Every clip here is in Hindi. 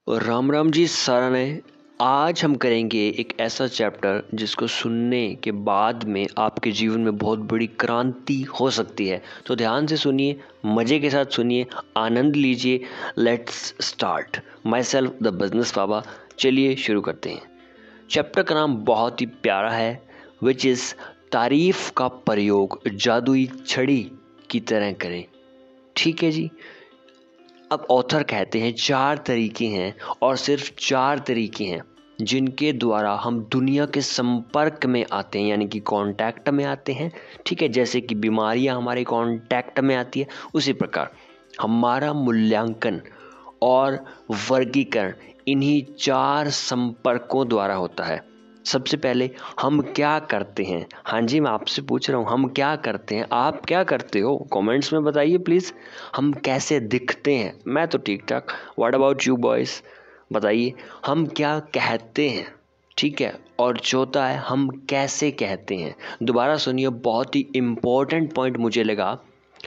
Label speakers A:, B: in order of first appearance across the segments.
A: राम राम जी सारा ने। आज हम करेंगे एक ऐसा चैप्टर जिसको सुनने के बाद में आपके जीवन में बहुत बड़ी क्रांति हो सकती है। तो ध्यान से सुनिए, मज़े के साथ सुनिए, आनंद लीजिए। Let's start. Myself the business Baba. चलिए शुरू करते हैं। चैप्टर का नाम बहुत ही प्यारा है, विच इज़ तारीफ का प्रयोग जादुई छड़ी की तरह करें। ठीक है जी। अब ऑथर कहते हैं 4 तरीके हैं और सिर्फ 4 तरीके हैं जिनके द्वारा हम दुनिया के संपर्क में आते हैं, यानी कि कांटेक्ट में आते हैं। ठीक है, जैसे कि बीमारियां हमारे कांटेक्ट में आती है, उसी प्रकार हमारा मूल्यांकन और वर्गीकरण इन्हीं 4 संपर्कों द्वारा होता है। सबसे पहले हम क्या करते हैं। हाँ जी, मैं आपसे पूछ रहा हूँ, हम क्या करते हैं, आप क्या करते हो, कमेंट्स में बताइए प्लीज़। हम कैसे दिखते हैं, मैं तो ठीक ठाक। व्हाट अबाउट यू बॉयज़, बताइए। हम क्या कहते हैं, ठीक है। और चौथा है हम कैसे कहते हैं। दोबारा सुनिए, बहुत ही इम्पोर्टेंट पॉइंट मुझे लगा।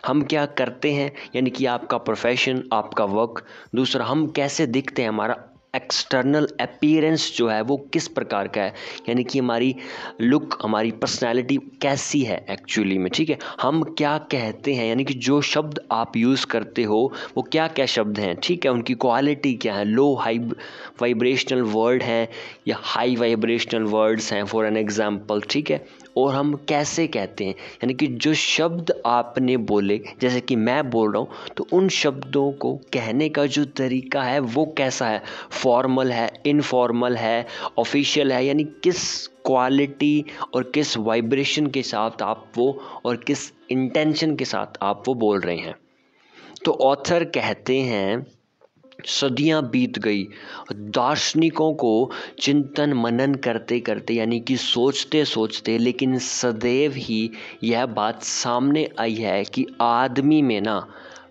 A: हम क्या करते हैं यानी कि आपका प्रोफेशन, आपका वर्क। दूसरा, हम कैसे दिखते हैं, हमारा एक्सटर्नल अपीयरेंस जो है वो किस प्रकार का है, यानी कि हमारी लुक, हमारी पर्सनैलिटी कैसी है एक्चुअली में। ठीक है, हम क्या कहते हैं यानी कि जो शब्द आप यूज़ करते हो वो क्या क्या शब्द हैं, ठीक है, उनकी क्वालिटी क्या है, लो हाई वाइब्रेशनल वर्ड हैं या हाई वाइब्रेशनल वर्ड्स हैं फॉर एन एग्जाम्पल। ठीक है, और हम कैसे कहते हैं यानी कि जो शब्द आपने बोले, जैसे कि मैं बोल रहा हूँ, तो उन शब्दों को कहने का जो तरीका है वो कैसा है, फॉर्मल है, इनफॉर्मल है, ऑफिशियल है, यानी किस क्वालिटी और किस वाइब्रेशन के साथ आप वो और किस इंटेंशन के साथ आप वो बोल रहे हैं। तो ऑथर कहते हैं सदियां बीत गई, दार्शनिकों को चिंतन मनन करते करते यानी कि सोचते सोचते, लेकिन सदैव ही यह बात सामने आई है कि आदमी में ना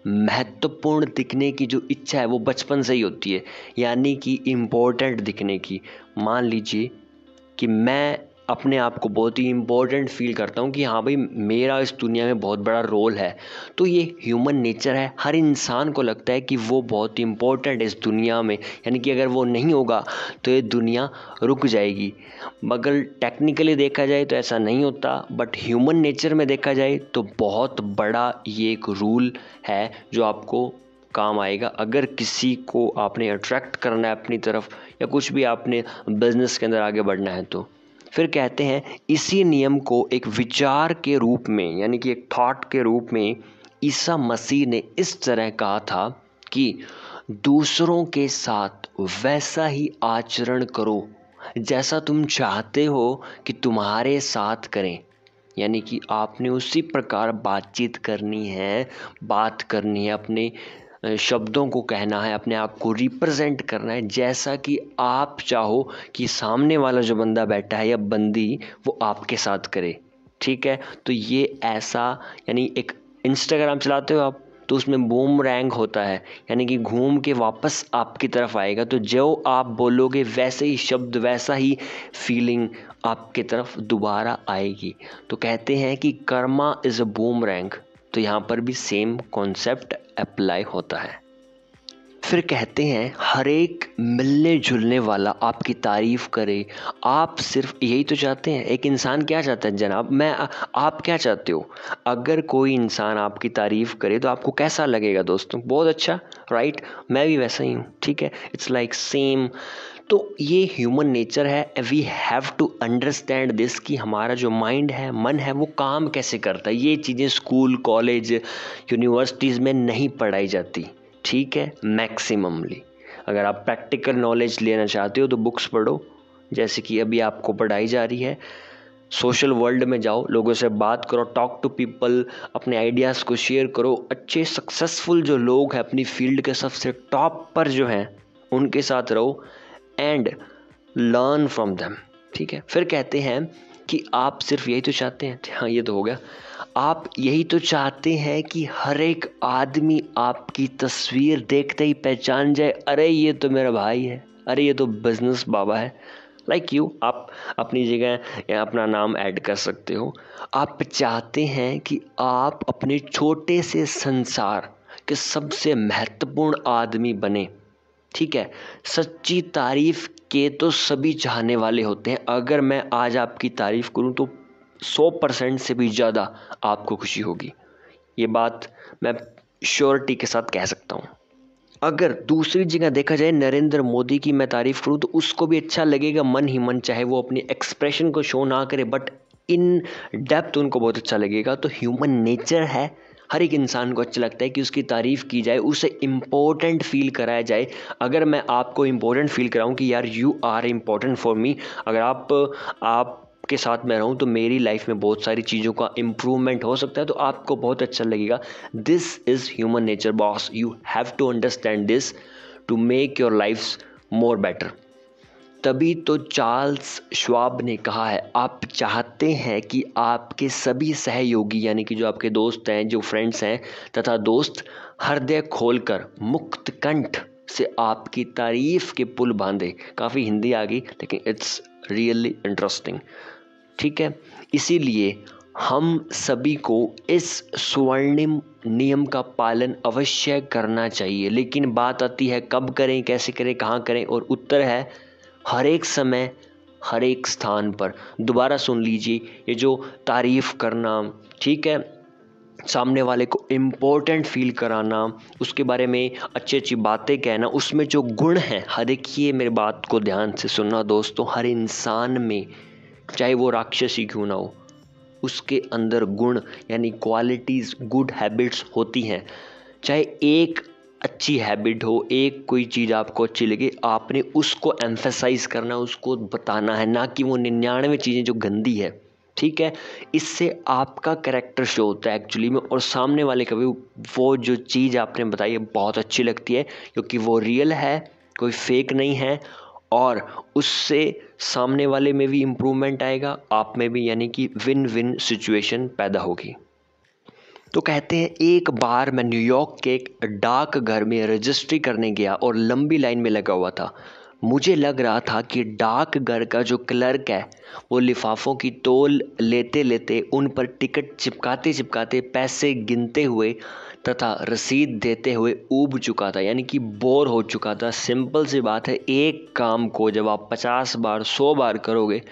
A: महत्वपूर्ण दिखने की जो इच्छा है वो बचपन से ही होती है, यानी कि इम्पोर्टेंट दिखने की। मान लीजिए कि मैं अपने आप को बहुत ही इम्पोर्टेंट फील करता हूँ कि हाँ भाई, मेरा इस दुनिया में बहुत बड़ा रोल है। तो ये ह्यूमन नेचर है, हर इंसान को लगता है कि वो बहुत इम्पोर्टेंट है इस दुनिया में, यानी कि अगर वो नहीं होगा तो ये दुनिया रुक जाएगी। मगर टेक्निकली देखा जाए तो ऐसा नहीं होता, बट ह्यूमन नेचर में देखा जाए तो बहुत बड़ा ये एक रूल है जो आपको काम आएगा अगर किसी को आपने अट्रैक्ट करना है अपनी तरफ, या कुछ भी आपने बिजनेस के अंदर आगे बढ़ना है तो। फिर कहते हैं इसी नियम को एक विचार के रूप में, यानी कि एक थॉट के रूप में ईसा मसीह ने इस तरह कहा था कि दूसरों के साथ वैसा ही आचरण करो जैसा तुम चाहते हो कि तुम्हारे साथ करें। यानी कि आपने उसी प्रकार बातचीत करनी है, बात करनी है, अपने शब्दों को कहना है, अपने आप को रिप्रेजेंट करना है जैसा कि आप चाहो कि सामने वाला जो बंदा बैठा है या बंदी वो आपके साथ करे। ठीक है, तो ये ऐसा, यानी एक इंस्टाग्राम चलाते हो आप तो उसमें बूमरैंग होता है, यानी कि घूम के वापस आपकी तरफ आएगा। तो जो आप बोलोगे वैसे ही शब्द, वैसा ही फीलिंग आपके तरफ दोबारा आएगी। तो कहते हैं कि कर्मा इज़ अ बूमरैंग, तो यहाँ पर भी सेम कॉन्सेप्ट अप्लाई होता है। फिर कहते हैं हर एक मिलने जुलने वाला आपकी तारीफ करे। आप सिर्फ यही तो चाहते हैं, एक इंसान क्या चाहता है जनाब, आप क्या चाहते हो। अगर कोई इंसान आपकी तारीफ करे तो आपको कैसा लगेगा दोस्तों, बहुत अच्छा, राइट। मैं भी वैसा ही हूँ, ठीक है, इट्स लाइक सेम। तो ये ह्यूमन नेचर है, we have to understand this कि हमारा जो माइंड है, मन है, वो काम कैसे करता है। ये चीज़ें स्कूल, कॉलेज, यूनिवर्सिटीज़ में नहीं पढ़ाई जाती, ठीक है, मैक्सिममली। अगर आप प्रैक्टिकल नॉलेज लेना चाहते हो तो बुक्स पढ़ो, जैसे कि अभी आपको पढ़ाई जा रही है। सोशल वर्ल्ड में जाओ, लोगों से बात करो, टॉक टू पीपल, अपने आइडियाज़ को शेयर करो। अच्छे सक्सेसफुल जो लोग हैं अपनी फील्ड के सबसे टॉप पर जो हैं उनके साथ रहो एंड लर्न फ्रॉम देम। ठीक है, फिर कहते हैं कि आप सिर्फ यही तो चाहते हैं, हाँ ये तो हो गया, आप यही तो चाहते हैं कि हर एक आदमी आपकी तस्वीर देखते ही पहचान जाए, अरे ये तो मेरा भाई है, अरे ये तो बिजनेस बाबा है। लाइक यू, आप अपनी जगह या अपना नाम ऐड कर सकते हो। आप चाहते हैं कि आप अपने छोटे से संसार के सबसे महत्वपूर्ण आदमी बने। ठीक है, सच्ची तारीफ के तो सभी चाहने वाले होते हैं। अगर मैं आज आपकी तारीफ करूं तो 100% से भी ज़्यादा आपको खुशी होगी। ये बात मैं श्योरिटी के साथ कह सकता हूँ। अगर दूसरी जगह देखा जाए, नरेंद्र मोदी की मैं तारीफ करूं तो उसको भी अच्छा लगेगा मन ही मन, चाहे वो अपनी एक्सप्रेशन को शो ना करे, बट इन डेप्थ उनको बहुत अच्छा लगेगा। तो ह्यूमन नेचर है, हर एक इंसान को अच्छा लगता है कि उसकी तारीफ की जाए, उसे इम्पोर्टेंट फील कराया जाए। अगर मैं आपको इम्पोर्टेंट फील कराऊं कि यार you are important for me, अगर आप के साथ मैं रहूं तो मेरी लाइफ में बहुत सारी चीज़ों का इम्प्रूवमेंट हो सकता है, तो आपको बहुत अच्छा लगेगा। This is human nature boss, you have to understand this to make your lifes more better. तभी तो चार्ल्स श्वाब ने कहा है, आप चाहते हैं कि आपके सभी सहयोगी, यानी कि जो आपके दोस्त हैं, जो फ्रेंड्स हैं तथा दोस्त, हृदय खोलकर मुक्त कंठ से आपकी तारीफ के पुल बांधे। काफ़ी हिंदी आ गई लेकिन इट्स रियली इंटरेस्टिंग। ठीक है, इसीलिए हम सभी को इस स्वर्णिम नियम का पालन अवश्य करना चाहिए। लेकिन बात आती है कब करें, कैसे करें, कहाँ करें, और उत्तर है हर एक समय, हर एक स्थान पर। दोबारा सुन लीजिए, ये जो तारीफ करना, ठीक है, सामने वाले को इम्पोर्टेंट फील कराना, उसके बारे में अच्छी अच्छी बातें कहना, उसमें जो गुण हैं, हर देखिए मेरे बात को ध्यान से सुनना दोस्तों, हर इंसान में, चाहे वो राक्षस ही क्यों ना हो, उसके अंदर गुण यानी क्वालिटीज़, गुड हैबिट्स होती हैं। चाहे एक अच्छी हैबिट हो, एक कोई चीज़ आपको अच्छी लगे, आपने उसको एम्फेसाइज करना, उसको बताना है, ना कि वो 99 चीज़ें जो गंदी है। ठीक है, इससे आपका कैरेक्टर शो होता है एक्चुअली में, और सामने वाले का भी वो जो चीज़ आपने बताई है बहुत अच्छी लगती है, क्योंकि वो रियल है, कोई फेक नहीं है, और उससे सामने वाले में भी इम्प्रूवमेंट आएगा, आप में भी, यानी कि विन विन सिचुएशन पैदा होगी। तो कहते हैं एक बार मैं न्यूयॉर्क के एक डाक घर में रजिस्ट्री करने गया और लंबी लाइन में लगा हुआ था। मुझे लग रहा था कि डाक घर का जो क्लर्क है वो लिफाफों की तौल लेते लेते, उन पर टिकट चिपकाते चिपकाते, पैसे गिनते हुए तथा रसीद देते हुए ऊब चुका था, यानी कि बोर हो चुका था। सिंपल सी बात है, एक काम को जब आप 50 बार 100 बार करोगे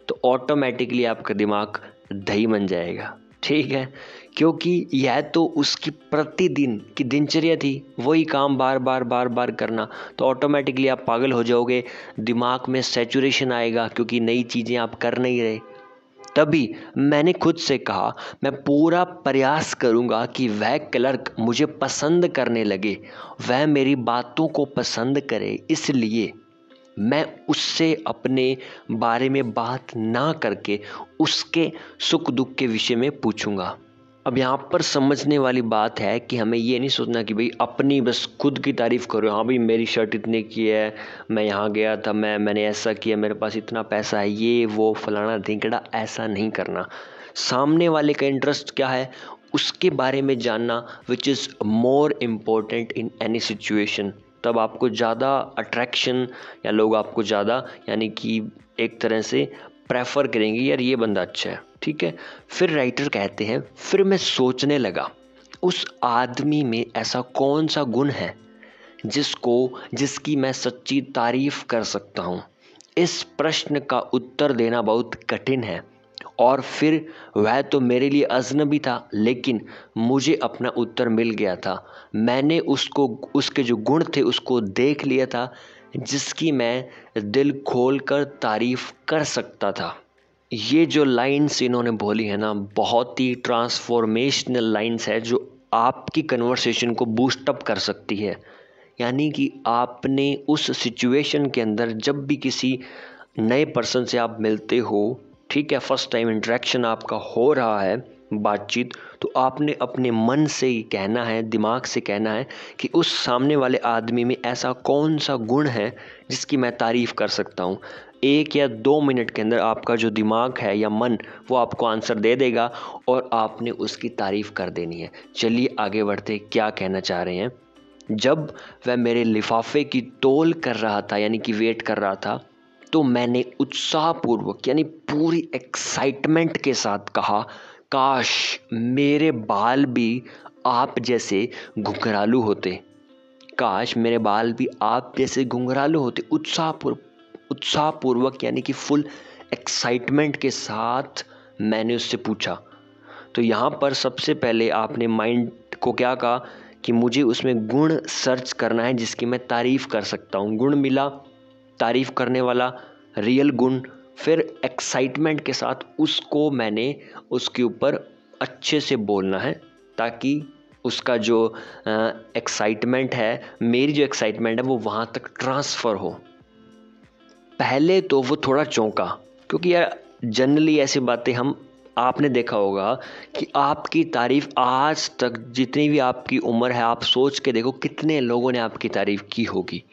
A: तो ऑटोमेटिकली आपका दिमाग दही बन जाएगा। ठीक है, क्योंकि यह तो उसकी प्रतिदिन की दिनचर्या थी, वही काम बार बार बार बार करना, तो ऑटोमेटिकली आप पागल हो जाओगे, दिमाग में सैचुरेशन आएगा, क्योंकि नई चीज़ें आप कर नहीं रहे। तभी मैंने खुद से कहा, मैं पूरा प्रयास करूंगा कि वह क्लर्क मुझे पसंद करने लगे, वह मेरी बातों को पसंद करे, इसलिए मैं उससे अपने बारे में बात ना करके उसके सुख दुख के विषय में पूछूंगा। अब यहाँ पर समझने वाली बात है कि हमें ये नहीं सोचना कि भाई अपनी बस खुद की तारीफ़ करो, हाँ भाई मेरी शर्ट इतने की है, मैं यहाँ गया था, मैंने ऐसा किया, मेरे पास इतना पैसा है, ये वो फलाना ढिंकड़ा, ऐसा नहीं करना। सामने वाले का इंटरेस्ट क्या है उसके बारे में जानना, which is more important in any situation. तब आपको ज़्यादा अट्रैक्शन, या लोग आपको ज़्यादा, यानी कि एक तरह से प्रेफर करेंगे, यार ये बंदा अच्छा है। ठीक है, फिर राइटर कहते हैं, फिर मैं सोचने लगा उस आदमी में ऐसा कौन सा गुण है जिसकी मैं सच्ची तारीफ कर सकता हूँ। इस प्रश्न का उत्तर देना बहुत कठिन है, और फिर वह तो मेरे लिए अजनबी था, लेकिन मुझे अपना उत्तर मिल गया था। मैंने उसके जो गुण थे उसको देख लिया था, जिसकी मैं दिल खोलकर तारीफ कर सकता था। ये जो लाइन्स इन्होंने बोली है ना, बहुत ही ट्रांसफॉर्मेशनल लाइन्स है, जो आपकी कन्वर्सेशन को बूस्टअप कर सकती है। यानी कि आपने उस सिचुएशन के अंदर जब भी किसी नए पर्सन से आप मिलते हो, ठीक है, फर्स्ट टाइम इंटरेक्शन आपका हो रहा है, बातचीत, तो आपने अपने मन से ही कहना है, दिमाग से कहना है कि उस सामने वाले आदमी में ऐसा कौन सा गुण है जिसकी मैं तारीफ़ कर सकता हूँ। 1 या 2 मिनट के अंदर आपका जो दिमाग है या मन, वो आपको आंसर दे देगा और आपने उसकी तारीफ़ कर देनी है। चलिए आगे बढ़ते, क्या कहना चाह रहे हैं। जब वह मेरे लिफाफे की तौल कर रहा था, यानी कि वेट कर रहा था, तो मैंने उत्साहपूर्वक यानी पूरी एक्साइटमेंट के साथ कहा, काश मेरे बाल भी आप जैसे घुंघरालू होते। काश मेरे बाल भी आप जैसे घुंघरालू होते। उत्साहपूर्वक यानी कि फुल एक्साइटमेंट के साथ मैंने उससे पूछा। तो यहाँ पर सबसे पहले आपने माइंड को क्या कहा कि मुझे उसमें गुण सर्च करना है जिसकी मैं तारीफ़ कर सकता हूँ। गुण मिला, तारीफ़ करने वाला रियल गुण। फिर एक्साइटमेंट के साथ उसको मैंने उसके ऊपर अच्छे से बोलना है ताकि उसका जो एक्साइटमेंट है, मेरी जो एक्साइटमेंट है वो वहाँ तक ट्रांसफ़र हो। पहले तो वो थोड़ा चौंका, क्योंकि यार जनरली ऐसी बातें आपने देखा होगा कि आपकी तारीफ़ आज तक जितनी भी आपकी उम्र है, आप सोच के देखो कितने लोगों ने आपकी तारीफ़ की होगी।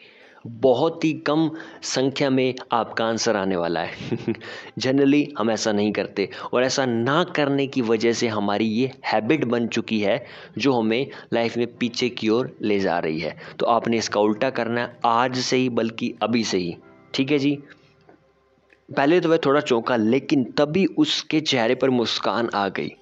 A: बहुत ही कम संख्या में आपका आंसर आने वाला है। जनरली हम ऐसा नहीं करते, और ऐसा ना करने की वजह से हमारी ये हैबिट बन चुकी है जो हमें लाइफ में पीछे की ओर ले जा रही है। तो आपने इसका उल्टा करना है आज से ही, बल्कि अभी से ही। ठीक है जी। पहले तो वह थोड़ा चौंका, लेकिन तभी उसके चेहरे पर मुस्कान आ गई।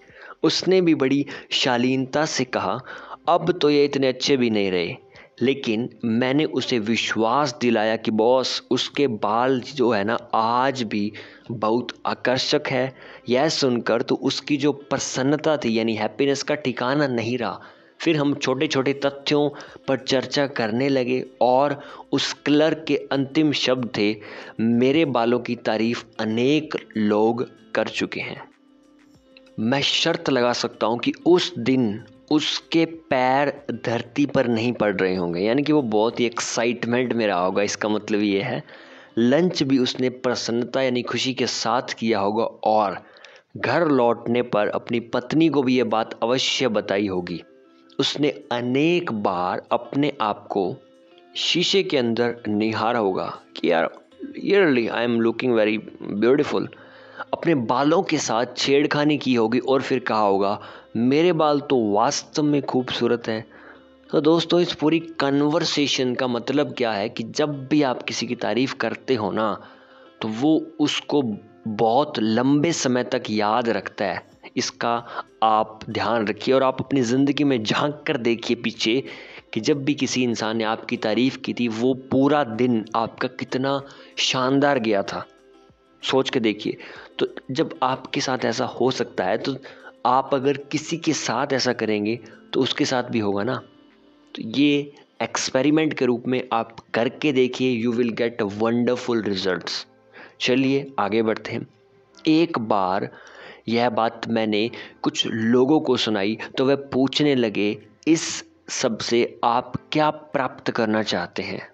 A: उसने भी बड़ी शालीनता से कहा, अब तो ये इतने अच्छे भी नहीं रहे। लेकिन मैंने उसे विश्वास दिलाया कि बॉस, उसके बाल जो है ना आज भी बहुत आकर्षक है। यह सुनकर तो उसकी जो प्रसन्नता थी यानी हैप्पीनेस का ठिकाना नहीं रहा। फिर हम छोटे छोटे तथ्यों पर चर्चा करने लगे और उस क्लर्क के अंतिम शब्द थे, मेरे बालों की तारीफ अनेक लोग कर चुके हैं। मैं शर्त लगा सकता हूँ कि उस दिन उसके पैर धरती पर नहीं पड़ रहे होंगे, यानी कि वो बहुत ही एक्साइटमेंट में रहा होगा। इसका मतलब ये है लंच भी उसने प्रसन्नता यानी खुशी के साथ किया होगा, और घर लौटने पर अपनी पत्नी को भी ये बात अवश्य बताई होगी। उसने अनेक बार अपने आप को शीशे के अंदर निहारा होगा कि यार really I am looking very beautiful. अपने बालों के साथ छेड़खानी की होगी और फिर कहा होगा, मेरे बाल तो वास्तव में खूबसूरत हैं। तो दोस्तों, इस पूरी कन्वर्सेशन का मतलब क्या है कि जब भी आप किसी की तारीफ़ करते हो ना, तो वो उसको बहुत लंबे समय तक याद रखता है। इसका आप ध्यान रखिए और आप अपनी ज़िंदगी में झांक कर देखिए पीछे कि जब भी किसी इंसान ने आपकी तारीफ़ की थी, वो पूरा दिन आपका कितना शानदार गया था। सोच के देखिए। तो जब आपके साथ ऐसा हो सकता है, तो आप अगर किसी के साथ ऐसा करेंगे तो उसके साथ भी होगा ना। तो ये एक्सपेरिमेंट के रूप में आप करके देखिए, you will get wonderful results. चलिए आगे बढ़ते हैं। एक बार यह बात मैंने कुछ लोगों को सुनाई तो वह पूछने लगे, इस सब से आप क्या प्राप्त करना चाहते हैं?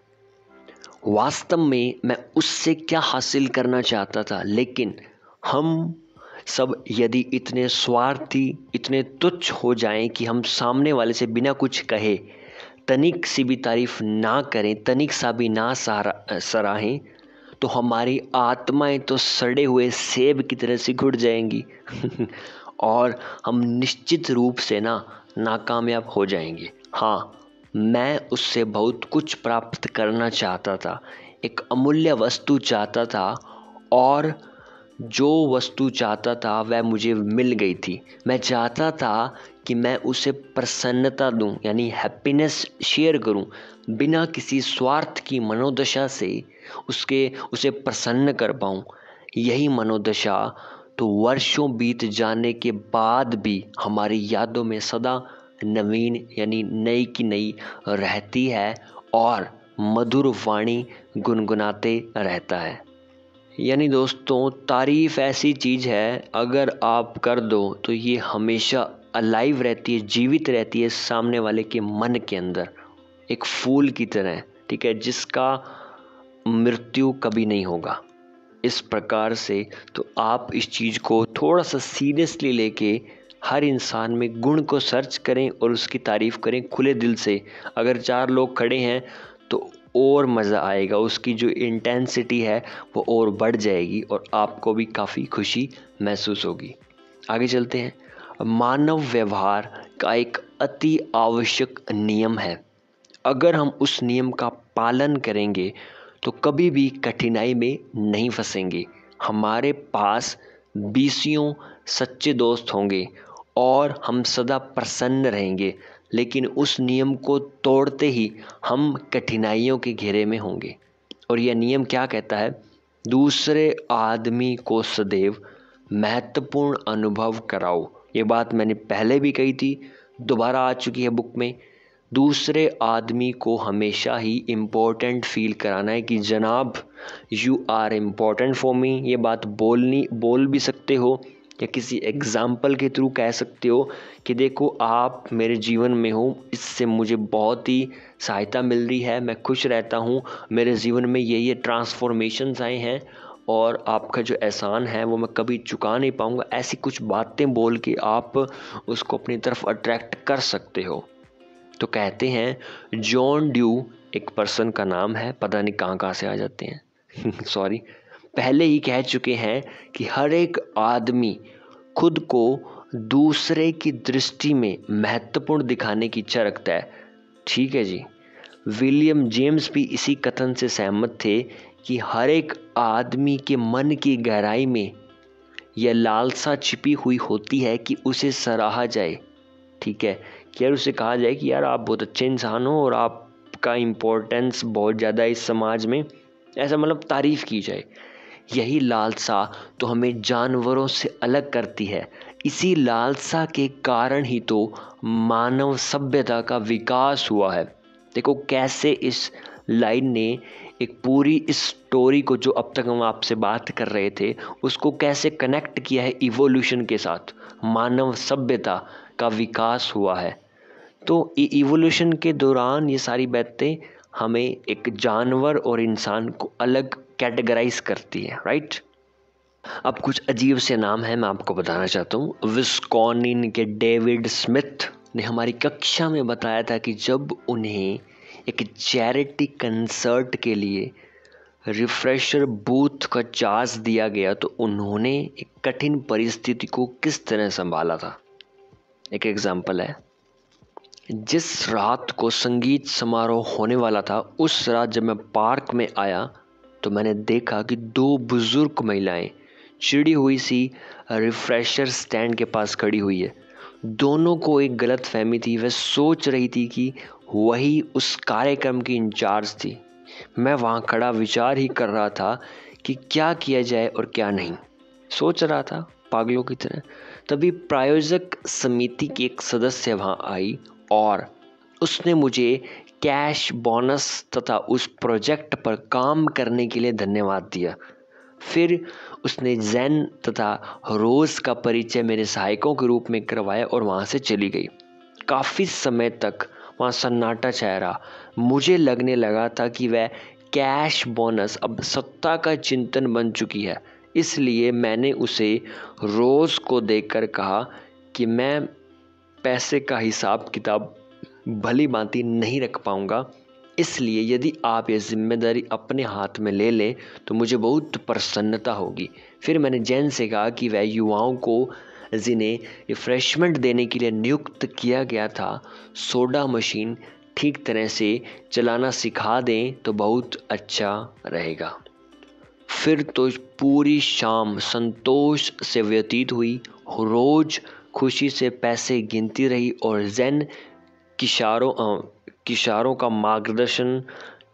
A: वास्तव में मैं उससे क्या हासिल करना चाहता था, लेकिन हम सब यदि इतने स्वार्थी, इतने तुच्छ हो जाएं कि हम सामने वाले से बिना कुछ कहे, तनिक सी भी तारीफ ना करें, तनिक सा भी ना सराहें, तो हमारी आत्माएं तो सड़े हुए सेब की तरह सिकुड़ जाएंगी। और हम निश्चित रूप से नाकामयाब हो जाएंगे। हाँ, मैं उससे बहुत कुछ प्राप्त करना चाहता था, एक अमूल्य वस्तु चाहता था, और जो वस्तु चाहता था वह मुझे मिल गई थी। मैं चाहता था कि मैं उसे प्रसन्नता दूं, यानी हैप्पीनेस शेयर करूं, बिना किसी स्वार्थ की मनोदशा से उसे प्रसन्न कर पाऊं। यही मनोदशा तो वर्षों बीत जाने के बाद भी हमारी यादों में सदा नवीन यानी नई की नई रहती है और मधुर वाणी गुनगुनाते रहता है। यानी दोस्तों, तारीफ़ ऐसी चीज़ है, अगर आप कर दो तो ये हमेशा अलाइव रहती है, जीवित रहती है सामने वाले के मन के अंदर, एक फूल की तरह, ठीक है, जिसका मृत्यु कभी नहीं होगा। इस प्रकार से तो आप इस चीज़ को थोड़ा सा सीरियसली लेके हर इंसान में गुण को सर्च करें और उसकी तारीफ़ करें खुले दिल से। अगर 4 लोग खड़े हैं तो और मज़ा आएगा, उसकी जो इंटेंसिटी है वो और बढ़ जाएगी और आपको भी काफ़ी खुशी महसूस होगी। आगे चलते हैं। मानव व्यवहार का एक अति आवश्यक नियम है। अगर हम उस नियम का पालन करेंगे तो कभी भी कठिनाई में नहीं फंसेंगे। हमारे पास बीसियों सच्चे दोस्त होंगे और हम सदा प्रसन्न रहेंगे। लेकिन उस नियम को तोड़ते ही हम कठिनाइयों के घेरे में होंगे। और यह नियम क्या कहता है? दूसरे आदमी को सदैव महत्वपूर्ण अनुभव कराओ। ये बात मैंने पहले भी कही थी, दोबारा आ चुकी है बुक में। दूसरे आदमी को हमेशा ही इम्पोर्टेंट फील कराना है कि जनाब you are important for me. ये बात बोल भी सकते हो या किसी एग्जाम्पल के थ्रू कह सकते हो कि देखो आप मेरे जीवन में हो, इससे मुझे बहुत ही सहायता मिल रही है, मैं खुश रहता हूँ, मेरे जीवन में ये ट्रांसफॉर्मेशंस आए हैं और आपका जो एहसान है वो मैं कभी चुका नहीं पाऊँगा। ऐसी कुछ बातें बोल के आप उसको अपनी तरफ अट्रैक्ट कर सकते हो। तो कहते हैं जॉन ड्यू एक पर्सन का नाम है, पता नहीं कहाँ से आ जाते हैं सॉरी, पहले ही कह चुके हैं कि हर एक आदमी खुद को दूसरे की दृष्टि में महत्वपूर्ण दिखाने की इच्छा रखता है। ठीक है जी। विलियम जेम्स भी इसी कथन से सहमत थे कि हर एक आदमी के मन की गहराई में यह लालसा छिपी हुई होती है कि उसे सराहा जाए। ठीक है, कि यार उसे कहा जाए कि यार आप बहुत अच्छे इंसान हो और आपका इम्पोर्टेंस बहुत ज़्यादा इस समाज में, ऐसा मतलब तारीफ़ की जाए। यही लालसा तो हमें जानवरों से अलग करती है। इसी लालसा के कारण ही तो मानव सभ्यता का विकास हुआ है। देखो कैसे इस लाइन ने एक पूरी इस स्टोरी को, जो अब तक हम आपसे बात कर रहे थे, उसको कैसे कनेक्ट किया है इवोल्यूशन के साथ। मानव सभ्यता का विकास हुआ है। तो इवोल्यूशन के दौरान ये सारी बातें हमें एक जानवर और इंसान को अलग कैटेगराइज करती है, राइट। अब कुछ अजीब से नाम हैं, मैं आपको बताना चाहता हूँ। विस्कॉनिन के डेविड स्मिथ ने हमारी कक्षा में बताया था कि जब उन्हें एक चैरिटी कंसर्ट के लिए रिफ्रेशर बूथ का चार्ज दिया गया तो उन्होंने एक कठिन परिस्थिति को किस तरह संभाला था। एक एग्जाम्पल है, जिस रात को संगीत समारोह होने वाला था, उस रात जब मैं पार्क में आया तो मैंने देखा कि दो बुजुर्ग महिलाएं चिड़ी हुई सी रिफ्रेशर स्टैंड के पास खड़ी हुई है। दोनों को एक गलत फहमी थी। वह सोच रही थी कि वही उस कार्यक्रम की इंचार्ज थी। मैं वहाँ खड़ा विचार ही कर रहा था कि क्या किया जाए और क्या नहीं। सोच रहा था पागलों की तरह। तभी प्रायोजक समिति की एक सदस्य वहाँ आई और उसने मुझे कैश बोनस तथा उस प्रोजेक्ट पर काम करने के लिए धन्यवाद दिया। फिर उसने जैन तथा रोज का परिचय मेरे सहायकों के रूप में करवाया और वहाँ से चली गई। काफ़ी समय तक वहाँ सन्नाटा छाया रहा। मुझे लगने लगा था कि वह कैश बोनस अब सत्ता का चिंतन बन चुकी है। इसलिए मैंने उसे रोज़ को देखकर कहा कि मैं पैसे का हिसाब किताब भली भांति नहीं रख पाऊंगा, इसलिए यदि आप ये जिम्मेदारी अपने हाथ में ले लें तो मुझे बहुत प्रसन्नता होगी। फिर मैंने जैन से कहा कि वह युवाओं को जिन्हें रिफ्रेशमेंट देने के लिए नियुक्त किया गया था, सोडा मशीन ठीक तरह से चलाना सिखा दें तो बहुत अच्छा रहेगा। फिर तो पूरी शाम संतोष से व्यतीत हुई। रोज खुशी से पैसे गिनती रही और जैन किशारों का मार्गदर्शन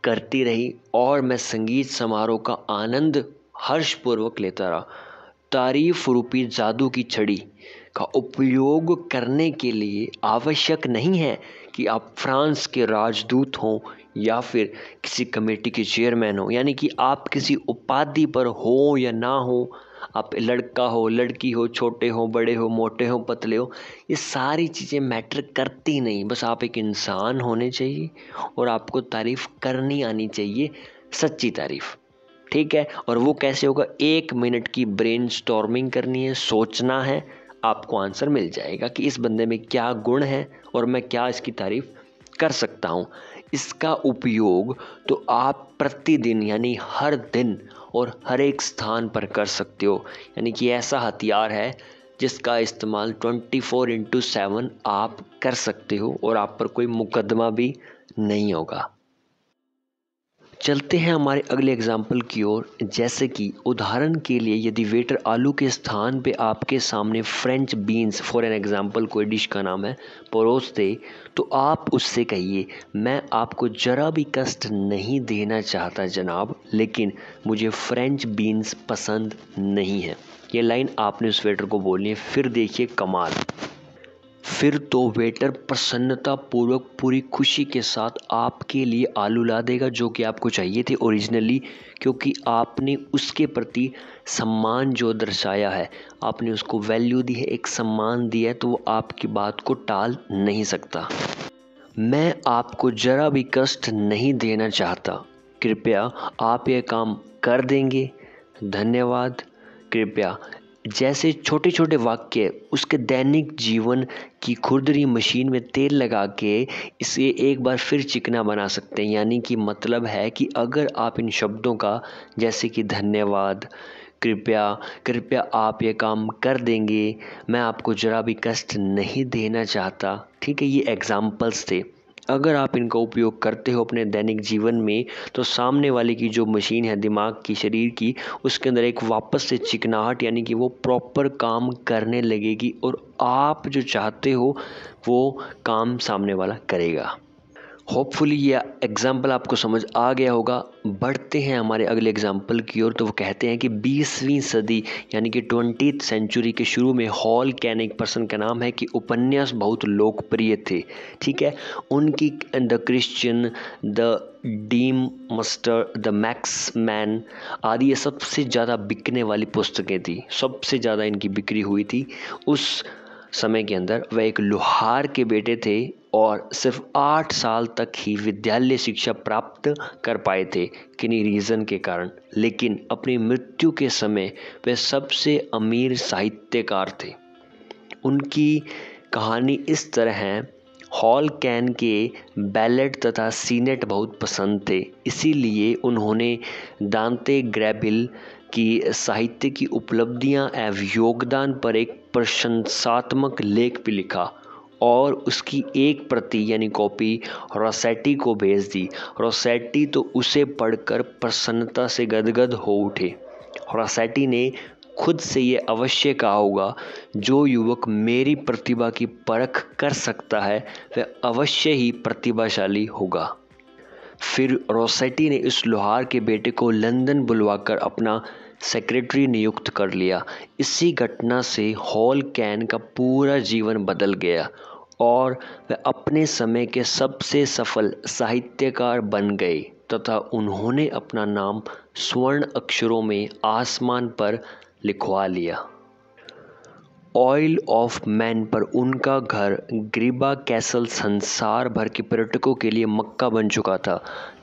A: करती रही और मैं संगीत समारोह का आनंद हर्षपूर्वक लेता रहा। तारीफ रूपी जादू की छड़ी का उपयोग करने के लिए आवश्यक नहीं है कि आप फ्रांस के राजदूत हों या फिर किसी कमेटी के चेयरमैन हो, यानी कि आप किसी उपाधि पर हो या ना हो, आप लड़का हो लड़की हो, छोटे हो बड़े हो, मोटे हो पतले हो, ये सारी चीज़ें मैटर करती नहीं। बस आप एक इंसान होने चाहिए और आपको तारीफ़ करनी आनी चाहिए, सच्ची तारीफ़। ठीक है, और वो कैसे होगा? 1 मिनट की ब्रेनस्टॉर्मिंग करनी है, सोचना है, आपको आंसर मिल जाएगा कि इस बंदे में क्या गुण है और मैं क्या इसकी तारीफ़ कर सकता हूँ। इसका उपयोग तो आप प्रतिदिन यानी हर दिन और हर एक स्थान पर कर सकते हो। यानी कि ऐसा हथियार है जिसका इस्तेमाल 24/7 आप कर सकते हो और आप पर कोई मुकदमा भी नहीं होगा। चलते हैं हमारे अगले एग्जाम्पल की ओर। जैसे कि उदाहरण के लिए यदि वेटर आलू के स्थान पे आपके सामने French beans for an example कोई डिश का नाम है परोस दे, तो आप उससे कहिए, मैं आपको ज़रा भी कष्ट नहीं देना चाहता जनाब, लेकिन मुझे फ्रेंच बीन्स पसंद नहीं है। ये लाइन आपने उस वेटर को बोलनी है। फिर देखिए कमाल, फिर तो वेटर प्रसन्नतापूर्वक पूरी खुशी के साथ आपके लिए आलू ला देगा जो कि आपको चाहिए थे ओरिजिनली, क्योंकि आपने उसके प्रति सम्मान जो दर्शाया है, आपने उसको वैल्यू दी है, एक सम्मान दिया है, तो वो आपकी बात को टाल नहीं सकता। मैं आपको ज़रा भी कष्ट नहीं देना चाहता, कृपया आप ये काम कर देंगे, धन्यवाद, कृपया। जैसे छोटे छोटे वाक्य उसके दैनिक जीवन की खुरदरी मशीन में तेल लगा के इसे एक बार फिर चिकना बना सकते हैं। यानी कि मतलब है कि अगर आप इन शब्दों का, जैसे कि धन्यवाद, कृपया, कृपया आप ये काम कर देंगे, मैं आपको ज़रा भी कष्ट नहीं देना चाहता, ठीक है, ये एग्जाम्पल्स थे। अगर आप इनका उपयोग करते हो अपने दैनिक जीवन में, तो सामने वाले की जो मशीन है दिमाग की, शरीर की, उसके अंदर एक वापस से चिकनाहट, यानी कि वो प्रॉपर काम करने लगेगी और आप जो चाहते हो वो काम सामने वाला करेगा। होपफुली ये एग्जाम्पल आपको समझ आ गया होगा। बढ़ते हैं हमारे अगले एग्जाम्पल की ओर। तो वो कहते हैं कि 20वीं सदी यानी कि 20th सेंचुरी के शुरू में हॉल कैन, एक पर्सन का नाम है, कि उपन्यास बहुत लोकप्रिय थे, ठीक है। उनकी the Christian, the deem muster, the max man आदि ये सबसे ज़्यादा बिकने वाली पुस्तकें थी, सबसे ज़्यादा इनकी बिक्री हुई थी उस समय के अंदर। वह एक लोहार के बेटे थे और सिर्फ 8 साल तक ही विद्यालय शिक्षा प्राप्त कर पाए थे किन्हीं रीज़न के कारण, लेकिन अपनी मृत्यु के समय वे सबसे अमीर साहित्यकार थे। उनकी कहानी इस तरह है। हॉल कैन के बैलेट तथा सीनेट बहुत पसंद थे, इसीलिए उन्होंने दांते ग्रैबिल की साहित्य की उपलब्धियां एवं योगदान पर एक प्रशंसात्मक लेख भी लिखा और उसकी एक प्रति यानी कॉपी रोसेटी को भेज दी। रोसेटी तो उसे पढ़कर प्रसन्नता से गदगद हो उठे। रोसेटी ने खुद से ये अवश्य कहा होगा, जो युवक मेरी प्रतिभा की परख कर सकता है वह अवश्य ही प्रतिभाशाली होगा। फिर रोसेटी ने इस लोहार के बेटे को लंदन बुलवाकर अपना सेक्रेटरी नियुक्त कर लिया। इसी घटना से हॉल कैन का पूरा जीवन बदल गया और वह अपने समय के सबसे सफल साहित्यकार बन गए तथा उन्होंने अपना नाम स्वर्ण अक्षरों में आसमान पर लिखवा लिया। ऑयल ऑफ मैन पर उनका घर ग्रीबा कैसल संसार भर के पर्यटकों के लिए मक्का बन चुका था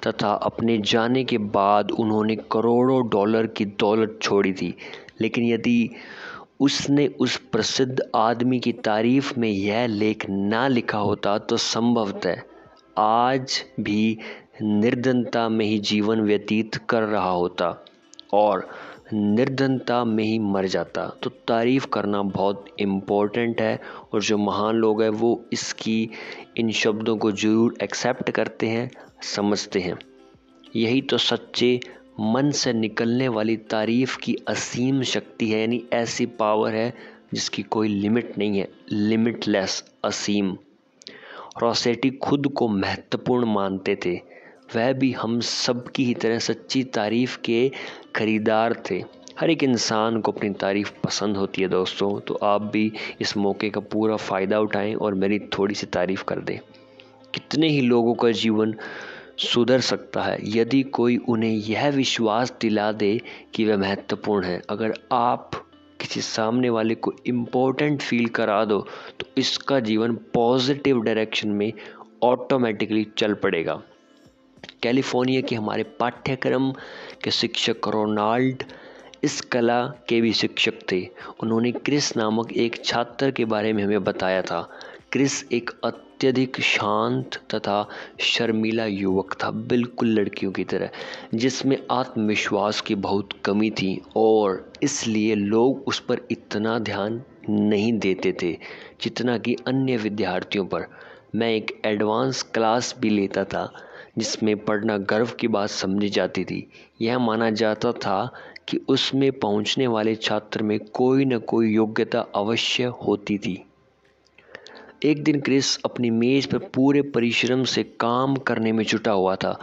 A: तथा अपने जाने के बाद उन्होंने करोड़ों डॉलर की दौलत छोड़ी थी। लेकिन यदि उसने उस प्रसिद्ध आदमी की तारीफ में यह लेख ना लिखा होता तो संभवतः आज भी निर्धनता में ही जीवन व्यतीत कर रहा होता और निर्धनता में ही मर जाता। तो तारीफ़ करना बहुत इम्पोर्टेंट है और जो महान लोग हैं वो इसकी इन शब्दों को ज़रूर एक्सेप्ट करते हैं, समझते हैं। यही तो सच्चे मन से निकलने वाली तारीफ़ की असीम शक्ति है, यानी ऐसी पावर है जिसकी कोई लिमिट नहीं है, लिमिटलेस, असीम। रोसेटी खुद को महत्वपूर्ण मानते थे, वह भी हम सब की ही तरह सच्ची तारीफ़ के खरीदार थे। हर एक इंसान को अपनी तारीफ़ पसंद होती है दोस्तों, तो आप भी इस मौके का पूरा फ़ायदा उठाएं और मेरी थोड़ी सी तारीफ़ कर दें। कितने ही लोगों का जीवन सुधर सकता है यदि कोई उन्हें यह विश्वास दिला दे कि वह महत्वपूर्ण है। अगर आप किसी सामने वाले को इम्पोर्टेंट फील करा दो तो इसका जीवन पॉजिटिव डायरेक्शन में ऑटोमेटिकली चल पड़ेगा। कैलिफोर्निया के हमारे पाठ्यक्रम के शिक्षक रोनाल्ड इस कला के भी शिक्षक थे। उन्होंने क्रिस नामक एक छात्र के बारे में हमें बताया था। क्रिस एक अत्यधिक शांत तथा शर्मीला युवक था, बिल्कुल लड़कियों की तरह, जिसमें आत्मविश्वास की बहुत कमी थी और इसलिए लोग उस पर इतना ध्यान नहीं देते थे जितना कि अन्य विद्यार्थियों पर। मैं एक एडवांस क्लास भी लेता था जिसमें पढ़ना गर्व की बात समझी जाती थी। यह माना जाता था कि उसमें पहुंचने वाले छात्र में कोई न कोई योग्यता अवश्य होती थी। एक दिन क्रिस अपनी मेज पर पूरे परिश्रम से काम करने में जुटा हुआ था।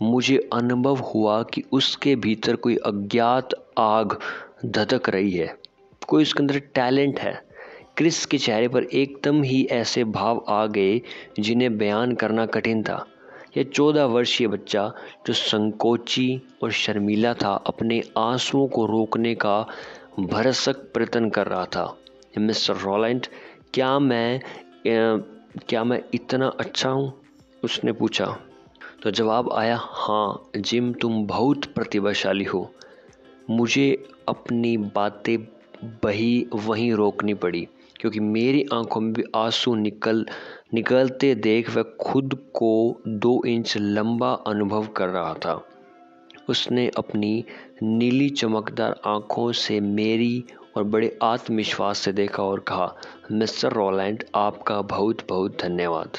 A: मुझे अनुभव हुआ कि उसके भीतर कोई अज्ञात आग धधक रही है, कोई उसके अंदर टैलेंट है। क्रिस के चेहरे पर एकदम ही ऐसे भाव आ गए जिन्हें बयान करना कठिन था। यह 14 वर्षीय बच्चा जो संकोची और शर्मीला था, अपने आंसुओं को रोकने का भरसक प्रयत्न कर रहा था। मिस्टर रॉलैंड, क्या मैं इतना अच्छा हूँ? उसने पूछा। तो जवाब आया, हाँ जिम, तुम बहुत प्रतिभाशाली हो। मुझे अपनी बातें वहीं रोकनी पड़ी, क्योंकि मेरी आंखों में भी आंसू निकलते देख वह खुद को 2 इंच लंबा अनुभव कर रहा था। उसने अपनी नीली चमकदार आंखों से मेरी और बड़े आत्मविश्वास से देखा और कहा, मिस्टर रॉलैंड, आपका बहुत बहुत धन्यवाद।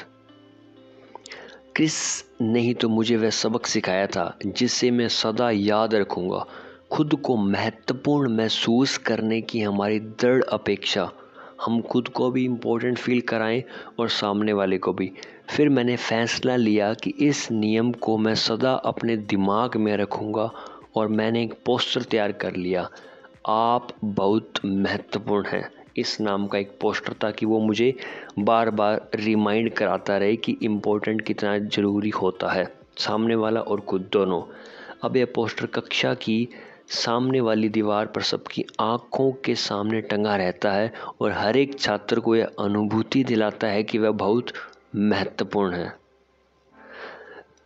A: क्रिस ने ही तो मुझे वह सबक सिखाया था जिसे मैं सदा याद रखूंगा। खुद को महत्वपूर्ण महसूस करने की हमारी दृढ़ अपेक्षा, हम खुद को भी इम्पोर्टेंट फील कराएं और सामने वाले को भी। फिर मैंने फैसला लिया कि इस नियम को मैं सदा अपने दिमाग में रखूंगा और मैंने एक पोस्टर तैयार कर लिया, आप बहुत महत्वपूर्ण हैं। इस नाम का एक पोस्टर था कि वो मुझे बार बार रिमाइंड कराता रहे कि इम्पोर्टेंट कितना ज़रूरी होता है, सामने वाला और खुद दोनों। अब यह पोस्टर कक्षा की सामने वाली दीवार पर सबकी आंखों के सामने टंगा रहता है और हर एक छात्र को यह अनुभूति दिलाता है कि वह बहुत महत्वपूर्ण है।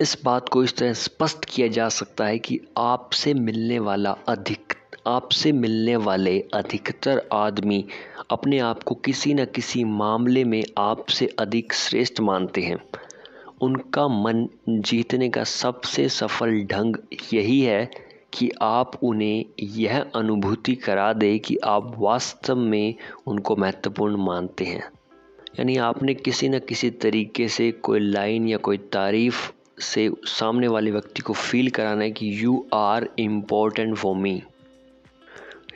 A: इस बात को इस तरह स्पष्ट किया जा सकता है कि आपसे मिलने वाले अधिकतर आदमी अपने आप को किसी न किसी मामले में आपसे अधिक श्रेष्ठ मानते हैं। उनका मन जीतने का सबसे सफल ढंग यही है कि आप उन्हें यह अनुभूति करा दें कि आप वास्तव में उनको महत्वपूर्ण मानते हैं। यानी आपने किसी न किसी तरीके से कोई लाइन या कोई तारीफ से सामने वाले व्यक्ति को फील कराना है कि you are important for me.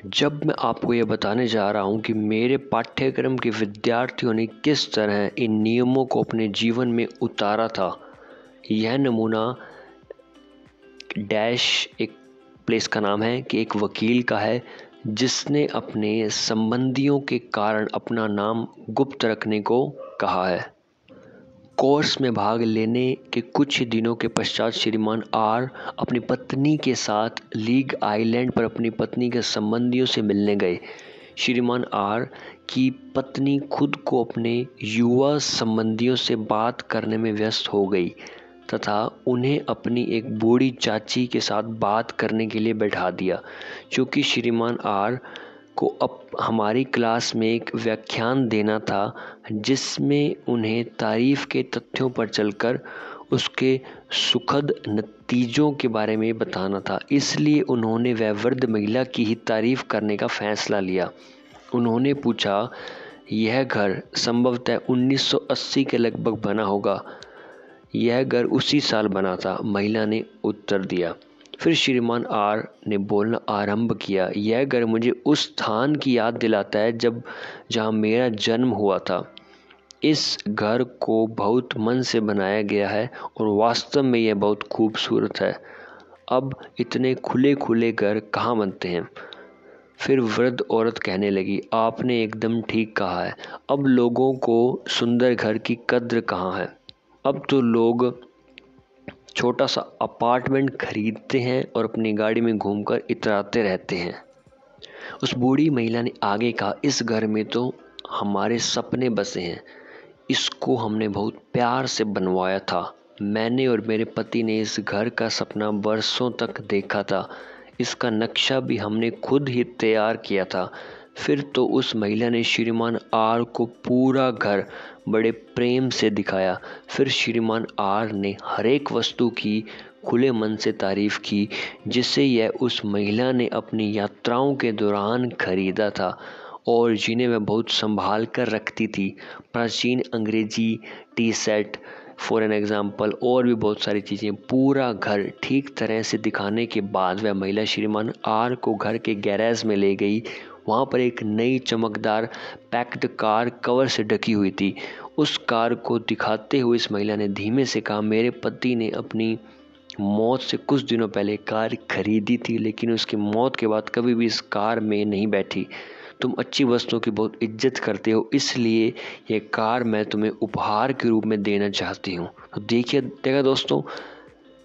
A: जब मैं आपको ये बताने जा रहा हूँ कि मेरे पाठ्यक्रम के विद्यार्थियों ने किस तरह इन नियमों को अपने जीवन में उतारा था, यह नमूना डैश एक प्लेस का नाम है कि एक वकील का है जिसने अपने संबंधियों के कारण अपना नाम गुप्त रखने को कहा है। कोर्स में भाग लेने के कुछ ही दिनों के पश्चात श्रीमान आर अपनी पत्नी के साथ लीग आइलैंड पर अपनी पत्नी के संबंधियों से मिलने गए। श्रीमान आर की पत्नी खुद को अपने युवा संबंधियों से बात करने में व्यस्त हो गई तथा उन्हें अपनी एक बूढ़ी चाची के साथ बात करने के लिए बैठा दिया। चूँकि श्रीमान आर को अब हमारी क्लास में एक व्याख्यान देना था जिसमें उन्हें तारीफ के तथ्यों पर चलकर उसके सुखद नतीजों के बारे में बताना था, इसलिए उन्होंने वह वृद्ध महिला की ही तारीफ करने का फैसला लिया। उन्होंने पूछा, यह घर संभवतः 1980 के लगभग बना होगा? यह घर उसी साल बना था, महिला ने उत्तर दिया। फिर श्रीमान आर ने बोलना आरंभ किया, यह घर मुझे उस स्थान की याद दिलाता है जहाँ मेरा जन्म हुआ था। इस घर को बहुत मन से बनाया गया है और वास्तव में यह बहुत खूबसूरत है। अब इतने खुले खुले घर कहाँ बनते हैं? फिर वृद्ध औरत कहने लगी, आपने एकदम ठीक कहा है। अब लोगों को सुंदर घर की कद्र कहाँ है? अब तो लोग छोटा सा अपार्टमेंट खरीदते हैं और अपनी गाड़ी में घूमकर इतराते रहते हैं। उस बूढ़ी महिला ने आगे कहा, इस घर में तो हमारे सपने बसे हैं। इसको हमने बहुत प्यार से बनवाया था। मैंने और मेरे पति ने इस घर का सपना वर्षों तक देखा था। इसका नक्शा भी हमने खुद ही तैयार किया था। फिर तो उस महिला ने श्रीमान आर को पूरा घर बड़े प्रेम से दिखाया। फिर श्रीमान आर ने हर एक वस्तु की खुले मन से तारीफ की जिसे यह उस महिला ने अपनी यात्राओं के दौरान खरीदा था और जिन्हें वह बहुत संभाल कर रखती थी। प्राचीन अंग्रेजी T set, for an example और भी बहुत सारी चीज़ें। पूरा घर ठीक तरह से दिखाने के बाद वह महिला श्रीमान आर को घर के गैरेज में ले गई। वहाँ पर एक नई चमकदार पैक्ड कार कवर से ढकी हुई थी। उस कार को दिखाते हुए इस महिला ने धीमे से कहा, मेरे पति ने अपनी मौत से कुछ दिनों पहले कार खरीदी थी, लेकिन उसकी मौत के बाद कभी भी इस कार में नहीं बैठी। तुम अच्छी वस्तुओं की बहुत इज्जत करते हो, इसलिए ये कार मैं तुम्हें उपहार के रूप में देना चाहती हूँ। तो देखा दोस्तों,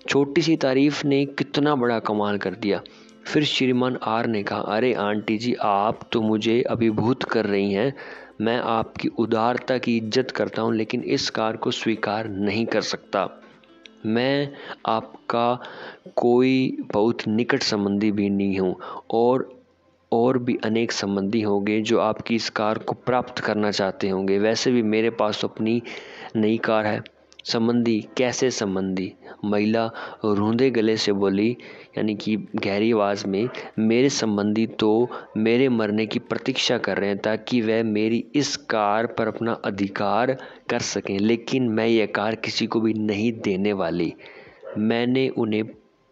A: छोटी सी तारीफ ने कितना बड़ा कमाल कर दिया। फिर श्रीमान आर ने कहा, अरे आंटी जी, आप तो मुझे अभिभूत कर रही हैं। मैं आपकी उदारता की इज्जत करता हूँ, लेकिन इस कार को स्वीकार नहीं कर सकता। मैं आपका कोई बहुत निकट संबंधी भी नहीं हूँ, और भी अनेक संबंधी होंगे जो आपकी इस कार को प्राप्त करना चाहते होंगे। वैसे भी मेरे पास अपनी नई कार है। संबंधी? कैसे संबंधी? महिला रूंधे गले से बोली, यानी कि गहरी आवाज़ में, मेरे संबंधी तो मेरे मरने की प्रतीक्षा कर रहे हैं ताकि वह मेरी इस कार पर अपना अधिकार कर सकें, लेकिन मैं यह कार किसी को भी नहीं देने वाली। मैंने उन्हें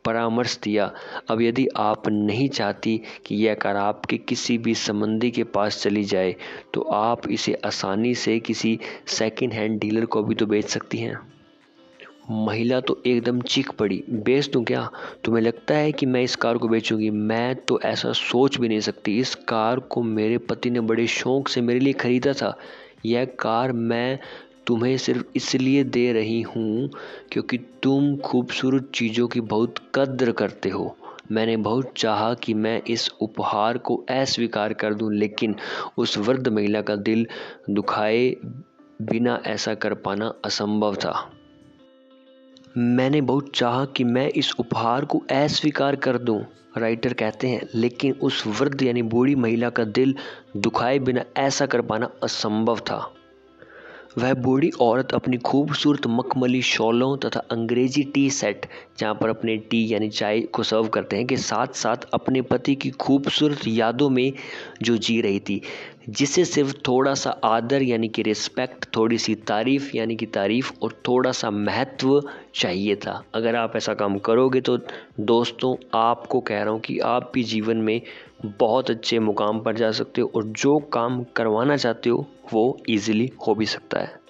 A: परामर्श दिया। अब यदि आप नहीं चाहती कि यह कार आपके किसी भी संबंधी के पास चली जाए, तो आप इसे आसानी से किसी सेकंड हैंड डीलर को भी तो बेच सकती हैं। महिला तो एकदम चीख पड़ी, बेच दूं क्या? तुम्हें लगता है कि मैं इस कार को बेचूंगी? मैं तो ऐसा सोच भी नहीं सकती। इस कार को मेरे पति ने बड़े शौक से मेरे लिए खरीदा था। यह कार मैं तुम्हें सिर्फ इसलिए दे रही हूँ क्योंकि तुम खूबसूरत चीज़ों की बहुत कद्र करते हो। मैंने बहुत चाहा कि मैं इस उपहार को अस्वीकार कर दूं, लेकिन उस वृद्ध महिला का दिल दुखाए बिना ऐसा कर पाना असंभव था। मैंने बहुत चाहा कि मैं इस उपहार को अस्वीकार कर दूं, राइटर कहते हैं, लेकिन उस वृद्ध यानी बूढ़ी महिला का दिल दुखाए बिना ऐसा कर पाना असंभव था। वह बूढ़ी औरत अपनी खूबसूरत मखमली शॉलों तथा अंग्रेजी टी सेट, जहाँ पर अपने टी यानी चाय को सर्व करते हैं, के साथ साथ अपने पति की खूबसूरत यादों में जो जी रही थी, जिसे सिर्फ थोड़ा सा आदर यानी कि रिस्पेक्ट, थोड़ी सी तारीफ यानी कि तारीफ और थोड़ा सा महत्व चाहिए था। अगर आप ऐसा काम करोगे तो दोस्तों, आपको कह रहा हूँ कि आप भी जीवन में बहुत अच्छे मुकाम पर जा सकते हो, और जो काम करवाना चाहते हो वो इजीली हो भी सकता है।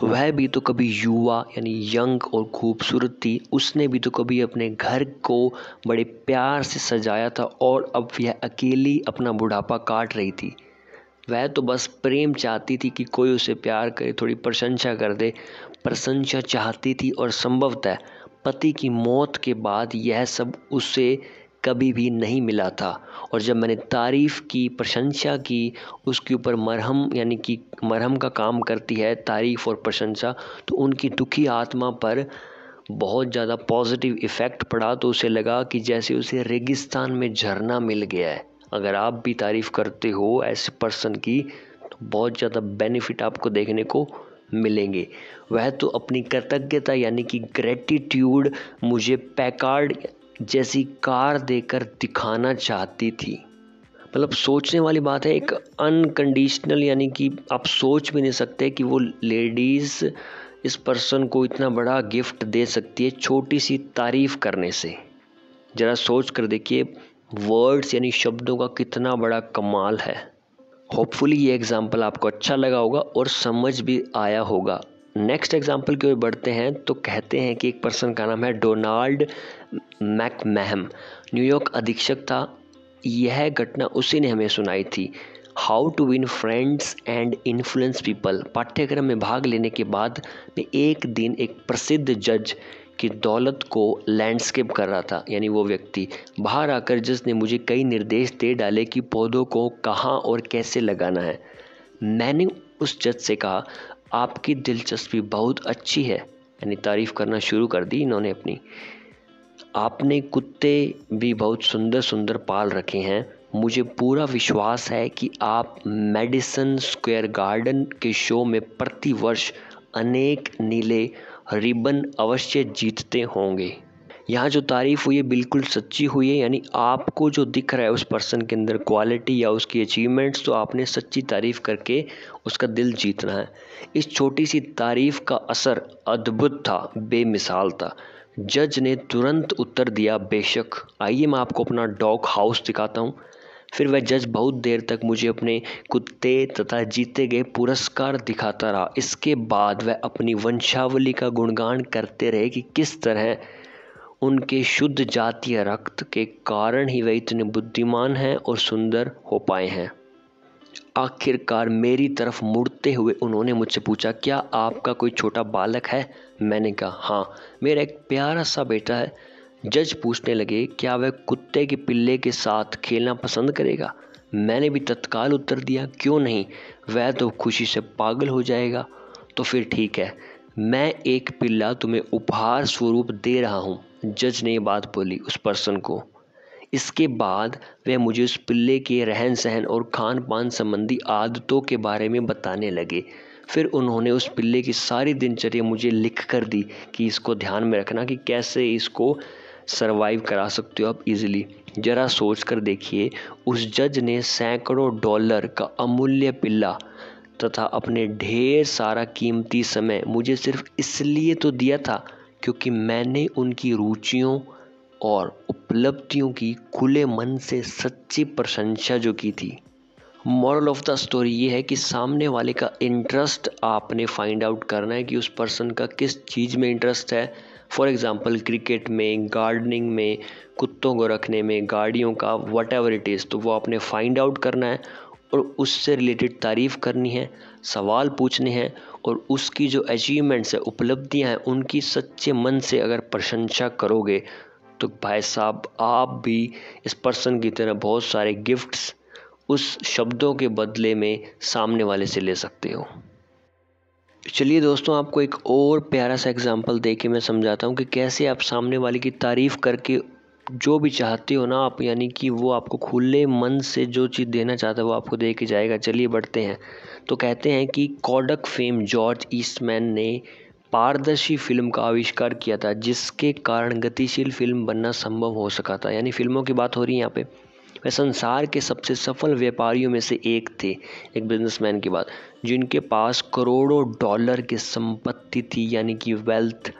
A: वह भी तो कभी युवा यानी यंग और खूबसूरत थी। उसने भी तो कभी अपने घर को बड़े प्यार से सजाया था, और अब यह अकेली अपना बुढ़ापा काट रही थी। वह तो बस प्रेम चाहती थी कि कोई उसे प्यार करे, थोड़ी प्रशंसा कर दे। प्रशंसा चाहती थी, और संभवतः पति की मौत के बाद यह सब उसे कभी भी नहीं मिला था। और जब मैंने तारीफ़ की, प्रशंसा की, उसके ऊपर मरहम यानी कि मरहम का काम करती है तारीफ़ और प्रशंसा, तो उनकी दुखी आत्मा पर बहुत ज़्यादा पॉजिटिव इफ़ेक्ट पड़ा। तो उसे लगा कि जैसे उसे रेगिस्तान में झरना मिल गया है। अगर आप भी तारीफ़ करते हो ऐसे पर्सन की, तो बहुत ज़्यादा बेनिफिट आपको देखने को मिलेंगे। वह तो अपनी कृतज्ञता यानी कि ग्रेटिट्यूड मुझे पैकार्ड जैसी कार देकर दिखाना चाहती थी। मतलब सोचने वाली बात है, एक अनकंडीशनल, यानी कि आप सोच भी नहीं सकते कि वो लेडीज़ इस पर्सन को इतना बड़ा गिफ्ट दे सकती है छोटी सी तारीफ़ करने से। ज़रा सोच कर देखिए, वर्ड्स यानी शब्दों का कितना बड़ा कमाल है। होपफुली ये एग्जाम्पल आपको अच्छा लगा होगा और समझ भी आया होगा। नेक्स्ट एग्जाम्पल की ओर बढ़ते हैं तो कहते हैं कि एक पर्सन का नाम है डोनाल्ड मैकमैहम, न्यूयॉर्क अधीक्षक था। यह घटना उसी ने हमें सुनाई थी। How to win friends and influence people पाठ्यक्रम में भाग लेने के बाद मैं एक दिन एक प्रसिद्ध जज की दौलत को लैंडस्केप कर रहा था। यानी वो व्यक्ति बाहर आकर जज ने मुझे कई निर्देश दे डाले कि पौधों को कहाँ और कैसे लगाना है। मैंने उस जज से कहा, आपकी दिलचस्पी बहुत अच्छी है। यानी तारीफ करना शुरू कर दी इन्होंने अपनी। आपने कुत्ते भी बहुत सुंदर सुंदर पाल रखे हैं। मुझे पूरा विश्वास है कि आप मैडिसन स्क्वायर गार्डन के शो में प्रतिवर्ष अनेक नीले रिबन अवश्य जीतते होंगे। यहाँ जो तारीफ़ हुई है बिल्कुल सच्ची हुई है, यानी आपको जो दिख रहा है उस पर्सन के अंदर क्वालिटी या उसकी अचीवमेंट्स, तो आपने सच्ची तारीफ़ करके उसका दिल जीतना है। इस छोटी सी तारीफ़ का असर अद्भुत था, बेमिसाल था। जज ने तुरंत उत्तर दिया, बेशक। आइए मैं आपको अपना डॉग हाउस दिखाता हूँ। फिर वह जज बहुत देर तक मुझे अपने कुत्ते तथा जीते गए पुरस्कार दिखाता रहा। इसके बाद वह अपनी वंशावली का गुणगान करते रहे कि किस तरह उनके शुद्ध जातीय रक्त के कारण ही वे इतने बुद्धिमान हैं और सुंदर हो पाए हैं। आखिरकार मेरी तरफ मुड़ते हुए उन्होंने मुझसे पूछा, क्या आपका कोई छोटा बालक है? मैंने कहा, हाँ, मेरा एक प्यारा सा बेटा है। जज पूछने लगे, क्या वह कुत्ते के पिल्ले के साथ खेलना पसंद करेगा? मैंने भी तत्काल उत्तर दिया, क्यों नहीं, वह तो खुशी से पागल हो जाएगा। तो फिर ठीक है, मैं एक पिल्ला तुम्हें उपहार स्वरूप दे रहा हूँ। जज ने ये बात बोली उस पर्सन को। इसके बाद वे मुझे उस पिल्ले के रहन सहन और खान पान संबंधी आदतों के बारे में बताने लगे। फिर उन्होंने उस पिल्ले की सारी दिनचर्या मुझे लिख कर दी कि इसको ध्यान में रखना कि कैसे इसको सरवाइव करा सकते हो आप इजीली। ज़रा सोच कर देखिए, उस जज ने सैकड़ों डॉलर का अमूल्य पिल्ला तथा अपने ढेर सारा कीमती समय मुझे सिर्फ इसलिए तो दिया था क्योंकि मैंने उनकी रुचियों और उपलब्धियों की खुले मन से सच्ची प्रशंसा जो की थी। मॉरल ऑफ द स्टोरी ये है कि सामने वाले का इंटरेस्ट आपने फाइंड आउट करना है कि उस पर्सन का किस चीज़ में इंटरेस्ट है। फॉर एग्जांपल क्रिकेट में, गार्डनिंग में, कुत्तों को रखने में, गाड़ियों का, वट एवर इट इज़, तो वो आपने फाइंड आउट करना है और उससे रिलेटेड तारीफ़ करनी है, सवाल पूछने हैं और उसकी जो अचीवमेंट्स है, उपलब्धियां हैं, उनकी सच्चे मन से अगर प्रशंसा करोगे तो भाई साहब आप भी इस पर्सन की तरह बहुत सारे गिफ्ट्स उस शब्दों के बदले में सामने वाले से ले सकते हो। चलिए दोस्तों, आपको एक और प्यारा सा एग्जांपल दे के मैं समझाता हूँ कि कैसे आप सामने वाले की तारीफ़ करके जो भी चाहते हो ना आप, यानी कि वो आपको खुले मन से जो चीज़ देना चाहता है वो आपको दे के जाएगा। चलिए बढ़ते हैं। तो कहते हैं कि कोडक फेम जॉर्ज ईस्टमैन ने पारदर्शी फिल्म का आविष्कार किया था, जिसके कारण गतिशील फिल्म बनना संभव हो सका था। यानी फिल्मों की बात हो रही है यहाँ पे। वह संसार के सबसे सफल व्यापारियों में से एक थे, एक बिजनेसमैन की बात, जिनके पास करोड़ों डॉलर की संपत्ति थी, यानी कि वेल्थ।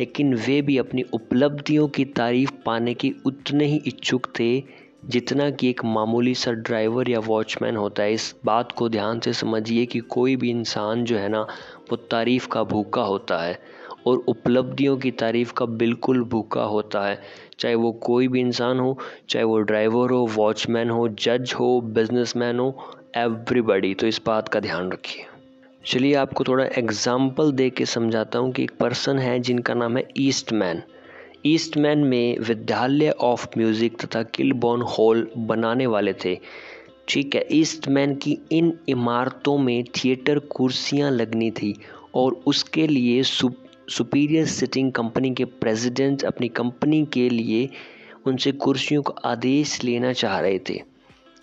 A: लेकिन वे भी अपनी उपलब्धियों की तारीफ पाने के उतने ही इच्छुक थे जितना कि एक मामूली सा ड्राइवर या वॉचमैन होता है। इस बात को ध्यान से समझिए कि कोई भी इंसान जो है ना, वो तारीफ़ का भूखा होता है और उपलब्धियों की तारीफ़ का बिल्कुल भूखा होता है। चाहे वो कोई भी इंसान हो, चाहे वो ड्राइवर हो, वॉचमैन हो, जज हो, बिजनेसमैन हो, एवरीबॉडी। तो इस बात का ध्यान रखिए। चलिए आपको थोड़ा एग्जाम्पल दे के समझाता हूँ कि एक पर्सन है जिनका नाम है ईस्टमैन। ईस्टमैन में विद्यालय ऑफ म्यूज़िक तथा किलबॉर्न हॉल बनाने वाले थे। ठीक है, ईस्टमैन की इन इमारतों में थिएटर कुर्सियां लगनी थी और उसके लिए सुपीरियर सिटिंग कंपनी के प्रेसिडेंट अपनी कंपनी के लिए उनसे कुर्सियों का आदेश लेना चाह रहे थे।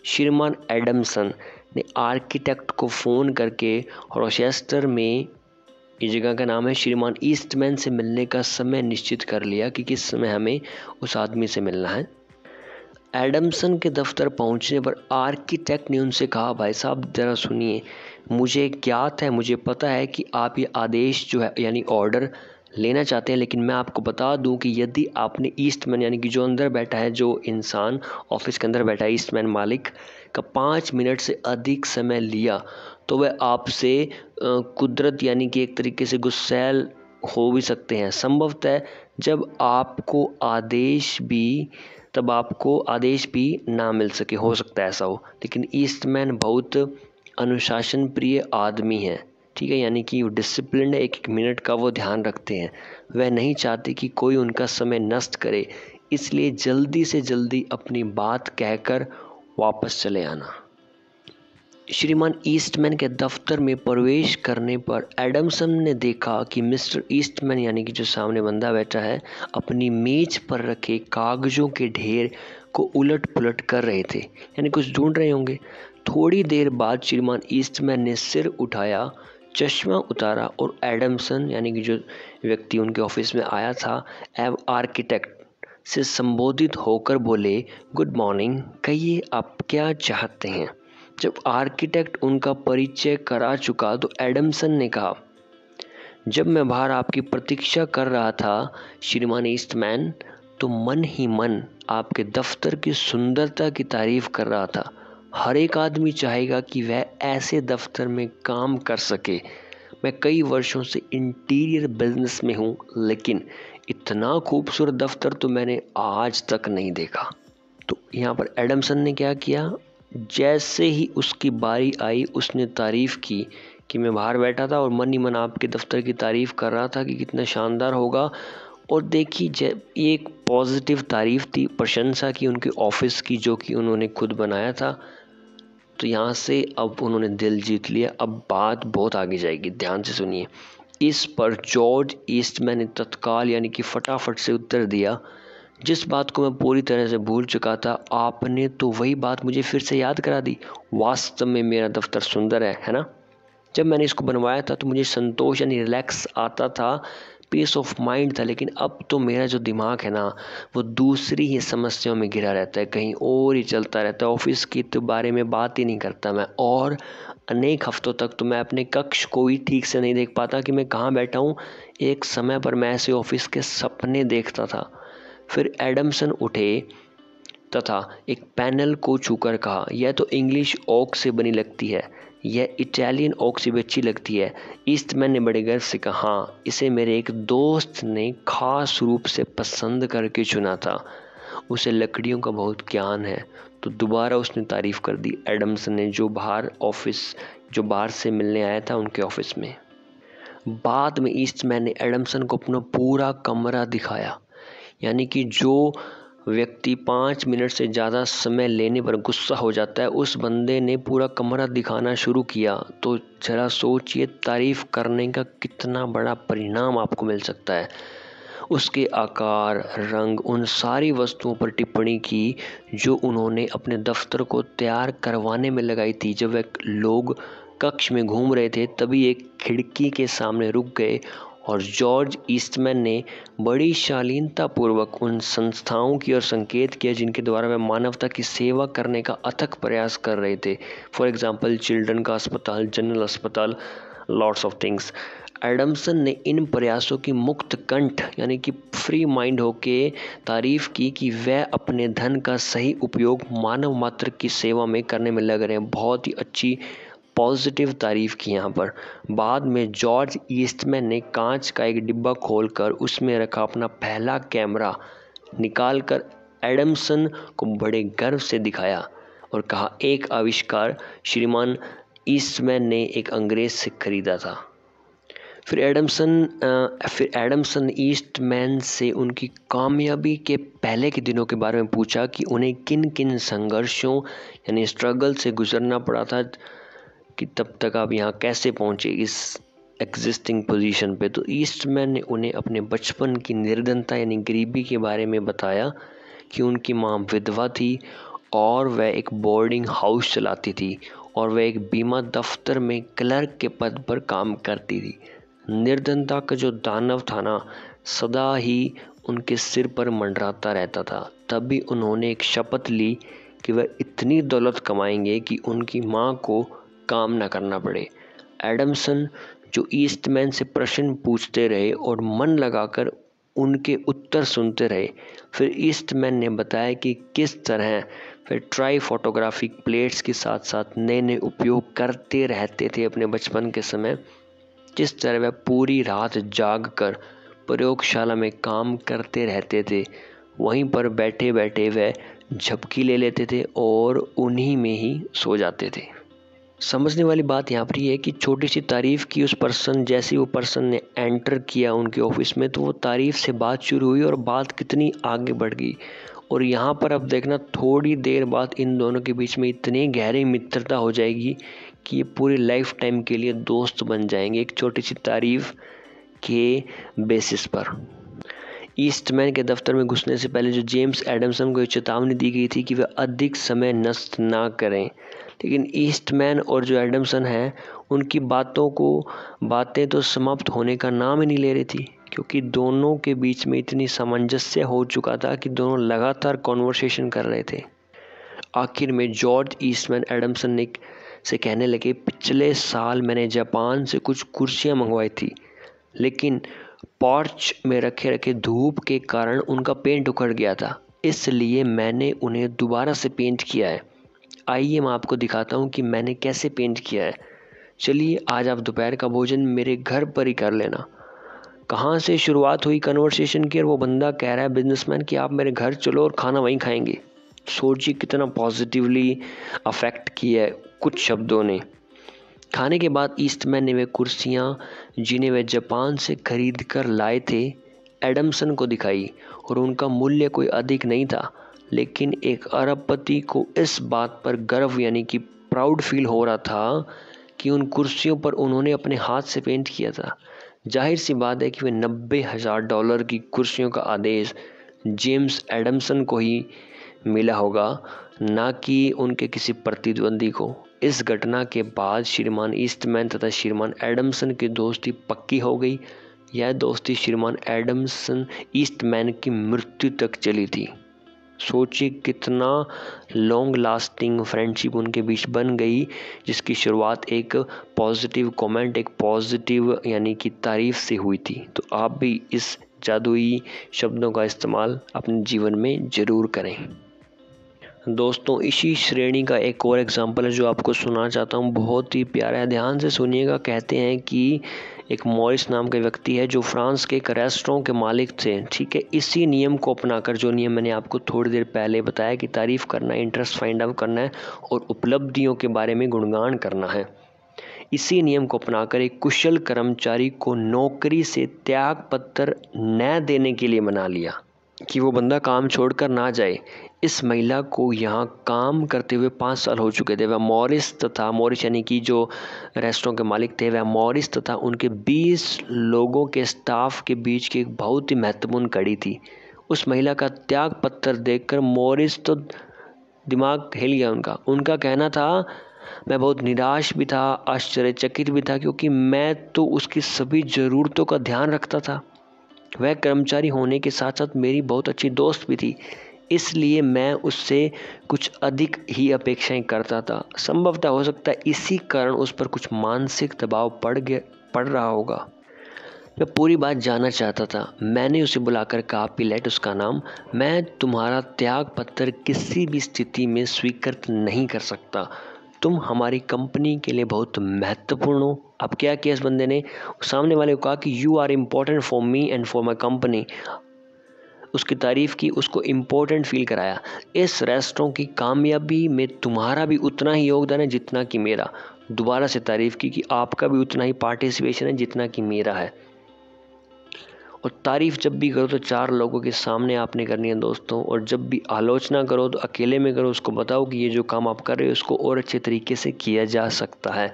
A: श्रीमान एडमसन ने आर्किटेक्ट को फ़ोन करके रोचेस्टर में, इस जगह का नाम है, श्रीमान ईस्टमैन से मिलने का समय निश्चित कर लिया कि किस समय हमें उस आदमी से मिलना है। एडमसन के दफ्तर पहुंचने पर आर्किटेक्ट ने उनसे कहा, भाई साहब ज़रा सुनिए, मुझे ज्ञात है, मुझे पता है कि आप ये आदेश जो है यानी ऑर्डर लेना चाहते हैं, लेकिन मैं आपको बता दूं कि यदि आपने ईस्टमैन यानी कि जो अंदर बैठा है, जो इंसान ऑफिस के अंदर बैठा है, ईस्टमैन मालिक का 5 मिनट से अधिक समय लिया तो वह आपसे कुदरत यानी कि एक तरीके से गुस्सैल हो भी सकते हैं। संभवतः तब आपको आदेश भी ना मिल सके, हो सकता है ऐसा हो। लेकिन ईस्टमैन बहुत अनुशासन प्रिय आदमी है, ठीक है, यानी कि डिसिप्लिन है, एक एक मिनट का वो ध्यान रखते हैं। वह नहीं चाहते कि कोई उनका समय नष्ट करे, इसलिए जल्दी से जल्दी अपनी बात कहकर वापस चले आना। श्रीमान ईस्टमैन के दफ्तर में प्रवेश करने पर एडमसन ने देखा कि मिस्टर ईस्टमैन यानी कि जो सामने बंदा बैठा है, अपनी मेज पर रखे कागजों के ढेर को उलट पुलट कर रहे थे, यानी कुछ ढूंढ रहे होंगे। थोड़ी देर बाद श्रीमान ईस्टमैन ने सिर उठाया, चश्मा उतारा और एडमसन यानी कि जो व्यक्ति उनके ऑफिस में आया था, आर्किटेक्ट, से संबोधित होकर बोले, गुड मॉर्निंग, कहिए आप क्या चाहते हैं। जब आर्किटेक्ट उनका परिचय करा चुका तो एडमसन ने कहा, जब मैं बाहर आपकी प्रतीक्षा कर रहा था श्रीमान ईस्टमैन, तो मन ही मन आपके दफ्तर की सुंदरता की तारीफ कर रहा था। हर एक आदमी चाहेगा कि वह ऐसे दफ्तर में काम कर सके। मैं कई वर्षों से इंटीरियर बिजनेस में हूँ, लेकिन इतना खूबसूरत दफ्तर तो मैंने आज तक नहीं देखा। तो यहाँ पर एडमसन ने क्या किया, जैसे ही उसकी बारी आई उसने तारीफ़ की कि मैं बाहर बैठा था और मन ही मन आपके दफ्तर की तारीफ़ कर रहा था कि कितना शानदार होगा। और देखी, ये एक पॉजिटिव तारीफ़ थी, प्रशंसा की उनके ऑफिस की, जो कि उन्होंने खुद बनाया था। तो यहाँ से अब उन्होंने दिल जीत लिया। अब बात बहुत आगे जाएगी, ध्यान से सुनिए। इस पर जॉर्ज ईस्टमैन ने तत्काल यानी कि फटाफट से उत्तर दिया, जिस बात को मैं पूरी तरह से भूल चुका था, आपने तो वही बात मुझे फिर से याद करा दी। वास्तव में मेरा दफ्तर सुंदर है ना। जब मैंने इसको बनवाया था तो मुझे संतोष यानी रिलैक्स आता था, पीस ऑफ माइंड था, लेकिन अब तो मेरा जो दिमाग है ना, वो दूसरी ही समस्याओं में घिरा रहता है, कहीं और ही चलता रहता है। ऑफिस की तो बारे में बात ही नहीं करता मैं, और अनेक हफ्तों तक तो मैं अपने कक्ष को ही ठीक से नहीं देख पाता कि मैं कहाँ बैठा हूँ। एक समय पर मैं ऐसे ऑफिस के सपने देखता था। फिर एडमसन उठे तथा एक पैनल को छूकर कहा, यह तो इंग्लिश ओक से बनी लगती है, यह इटालियन ओक से भी अच्छी लगती है। ईस्टमैन ने बड़े गर्व से कहा, हाँ, इसे मेरे एक दोस्त ने खास रूप से पसंद करके चुना था, उसे लकड़ियों का बहुत ज्ञान है। तो दोबारा उसने तारीफ कर दी एडमसन ने, जो बाहर से मिलने आया था उनके ऑफिस में। बाद में ईस्टमैन ने एडमसन को अपना पूरा कमरा दिखाया, यानी कि जो व्यक्ति 5 मिनट से ज़्यादा समय लेने पर गुस्सा हो जाता है, उस बंदे ने पूरा कमरा दिखाना शुरू किया। तो ज़रा सोचिए, तारीफ़ करने का कितना बड़ा परिणाम आपको मिल सकता है। उसके आकार, रंग, उन सारी वस्तुओं पर टिप्पणी की जो उन्होंने अपने दफ्तर को तैयार करवाने में लगाई थी। जब वह लोग कक्ष में घूम रहे थे, तभी एक खिड़की के सामने रुक गए और जॉर्ज ईस्टमैन ने बड़ी शालीनतापूर्वक उन संस्थाओं की ओर संकेत किया जिनके द्वारा वे मानवता की सेवा करने का अथक प्रयास कर रहे थे। फॉर एग्जाम्पल, चिल्ड्रन का अस्पताल, जनरल अस्पताल, लॉट्स ऑफ थिंग्स। एडमसन ने इन प्रयासों की मुक्त कंठ यानी कि फ्री माइंड होके तारीफ की कि वह अपने धन का सही उपयोग मानव मात्र की सेवा में करने में लग रहे हैं। बहुत ही अच्छी पॉजिटिव तारीफ की यहाँ पर। बाद में जॉर्ज ईस्टमैन ने कांच का एक डिब्बा खोलकर उसमें रखा अपना पहला कैमरा निकालकर एडमसन को बड़े गर्व से दिखाया और कहा, एक आविष्कार श्रीमान ईस्टमैन ने एक अंग्रेज से खरीदा था। फिर एडमसन ईस्टमैन से उनकी कामयाबी के पहले के दिनों के बारे में पूछा कि उन्हें किन किन संघर्षों यानी स्ट्रगल से गुजरना पड़ा था कि तब तक आप यहाँ कैसे पहुँचे इस एग्जिस्टिंग पोजीशन पे। तो ईस्टमैन ने उन्हें अपने बचपन की निर्धनता यानी गरीबी के बारे में बताया कि उनकी माँ विधवा थी और वह एक बोर्डिंग हाउस चलाती थी और वह एक बीमा दफ्तर में क्लर्क के पद पर काम करती थी। निर्धनता का जो दानव था ना, सदा ही उनके सिर पर मंडराता रहता था। तब भी उन्होंने एक शपथ ली कि वह इतनी दौलत कमाएंगे कि उनकी माँ को काम न करना पड़े। एडमसन जो ईस्टमैन से प्रश्न पूछते रहे और मन लगाकर उनके उत्तर सुनते रहे। फिर ईस्टमैन ने बताया कि किस तरह वे ट्राई फोटोग्राफिक प्लेट्स के साथ साथ नए नए उपयोग करते रहते थे अपने बचपन के समय। जिस तरह वह पूरी रात जाग कर प्रयोगशाला में काम करते रहते थे, वहीं पर बैठे बैठे वह झपकी ले लेते थे और उन्हीं में ही सो जाते थे। समझने वाली बात यहाँ पर ये है कि छोटी सी तारीफ़ की उस पर्सन, जैसे वो पर्सन ने एंटर किया उनके ऑफिस में, तो वो तारीफ़ से बात शुरू हुई और बात कितनी आगे बढ़ गई। और यहाँ पर अब देखना, थोड़ी देर बाद इन दोनों के बीच में इतनी गहरी मित्रता हो जाएगी कि ये पूरी लाइफ टाइम के लिए दोस्त बन जाएंगे, एक छोटी सी तारीफ़ के बेसिस पर। ईस्टमैन के दफ्तर में घुसने से पहले जो जेम्स एडमसन को चेतावनी दी गई थी कि वह अधिक समय नष्ट ना करें, लेकिन ईस्टमैन और जो एडमसन हैं उनकी बातें तो समाप्त होने का नाम ही नहीं ले रही थी, क्योंकि दोनों के बीच में इतनी सामंजस्य हो चुका था कि दोनों लगातार कॉन्वर्सेशन कर रहे थे। आखिर में जॉर्ज ईस्टमैन एडमसन से कहने लगे, पिछले साल मैंने जापान से कुछ कुर्सियाँ मंगवाई थी, लेकिन पोर्च में रखे रखे धूप के कारण उनका पेंट उखड़ गया था, इसलिए मैंने उन्हें दोबारा से पेंट किया है। आइए मैं आपको दिखाता हूँ कि मैंने कैसे पेंट किया है। चलिए, आज आप दोपहर का भोजन मेरे घर पर ही कर लेना। कहाँ से शुरुआत हुई कन्वर्सेशन की, और वो बंदा कह रहा है बिजनेसमैन कि आप मेरे घर चलो और खाना वहीं खाएंगे। सोचिए कितना पॉजिटिवली अफेक्ट किया है कुछ शब्दों ने। खाने के बाद ईस्टमैन ने वे कुर्सियाँ जिन्हें वे जापान से खरीद कर लाए थे एडमसन को दिखाई, और उनका मूल्य कोई अधिक नहीं था, लेकिन एक अरबपति को इस बात पर गर्व यानी कि प्राउड फील हो रहा था कि उन कुर्सियों पर उन्होंने अपने हाथ से पेंट किया था। जाहिर सी बात है कि वे $90,000 की कुर्सियों का आदेश जेम्स एडमसन को ही मिला होगा, ना कि उनके किसी प्रतिद्वंदी को। इस घटना के बाद श्रीमान ईस्टमैन तथा श्रीमान एडमसन की दोस्ती पक्की हो गई। यह दोस्ती श्रीमान एडमसन ईस्टमैन की मृत्यु तक चली थी। सोचिए कितना लॉन्ग लास्टिंग फ्रेंडशिप उनके बीच बन गई, जिसकी शुरुआत एक पॉजिटिव कमेंट, एक पॉजिटिव यानी कि तारीफ से हुई थी। तो आप भी इस जादुई शब्दों का इस्तेमाल अपने जीवन में ज़रूर करें। दोस्तों, इसी श्रेणी का एक और एग्जाम्पल है जो आपको सुनाना चाहता हूँ, बहुत ही प्यारा है, ध्यान से सुनिएगा। कहते हैं कि एक मॉरिस नाम का व्यक्ति है जो फ्रांस के एक रेस्टोरेंट के मालिक थे। ठीक है, इसी नियम को अपनाकर, जो नियम मैंने आपको थोड़ी देर पहले बताया कि तारीफ़ करना है, इंटरेस्ट फाइंड आउट करना है और उपलब्धियों के बारे में गुणगान करना है, इसी नियम को अपनाकर एक कुशल कर्मचारी को नौकरी से त्याग पत्र न देने के लिए मना लिया कि वो बंदा काम छोड़कर ना जाए। इस महिला को यहाँ काम करते हुए 5 साल हो चुके थे। वह मॉरिस यानी कि जो रेस्टोरेंट के मालिक थे, वह मॉरिस तथा उनके 20 लोगों के स्टाफ के बीच की एक बहुत ही महत्वपूर्ण कड़ी थी। उस महिला का त्याग पत्र देखकर मॉरिस तो दिमाग हिल गया उनका कहना था, मैं बहुत निराश भी था, आश्चर्यचकित भी था, क्योंकि मैं तो उसकी सभी ज़रूरतों का ध्यान रखता था। वह कर्मचारी होने के साथ साथ मेरी बहुत अच्छी दोस्त भी थी, इसलिए मैं उससे कुछ अधिक ही अपेक्षाएं करता था। संभवतः हो सकता है इसी कारण उस पर कुछ मानसिक दबाव पड़ रहा होगा। मैं पूरी बात जानना चाहता था। मैंने उसे बुलाकर कहा, पिलेट उसका नाम, मैं तुम्हारा त्याग पत्र किसी भी स्थिति में स्वीकृत नहीं कर सकता। तुम हमारी कंपनी के लिए बहुत महत्वपूर्ण हो। अब क्या किया इस बंदे ने, सामने वाले को कहा कि you are important for me and for my company. उसकी तारीफ़ की, उसको इम्पोर्टेंट फील कराया। इस रेस्टोरेंट की कामयाबी में तुम्हारा भी उतना ही योगदान है जितना कि मेरा। दोबारा से तारीफ़ की कि आपका भी उतना ही पार्टिसिपेशन है जितना कि मेरा है। और तारीफ़ जब भी करो तो 4 लोगों के सामने आपने करनी है दोस्तों, और जब भी आलोचना करो तो अकेले में करो। उसको बताओ कि ये जो काम आप कर रहे हो इसको और अच्छे तरीके से किया जा सकता है।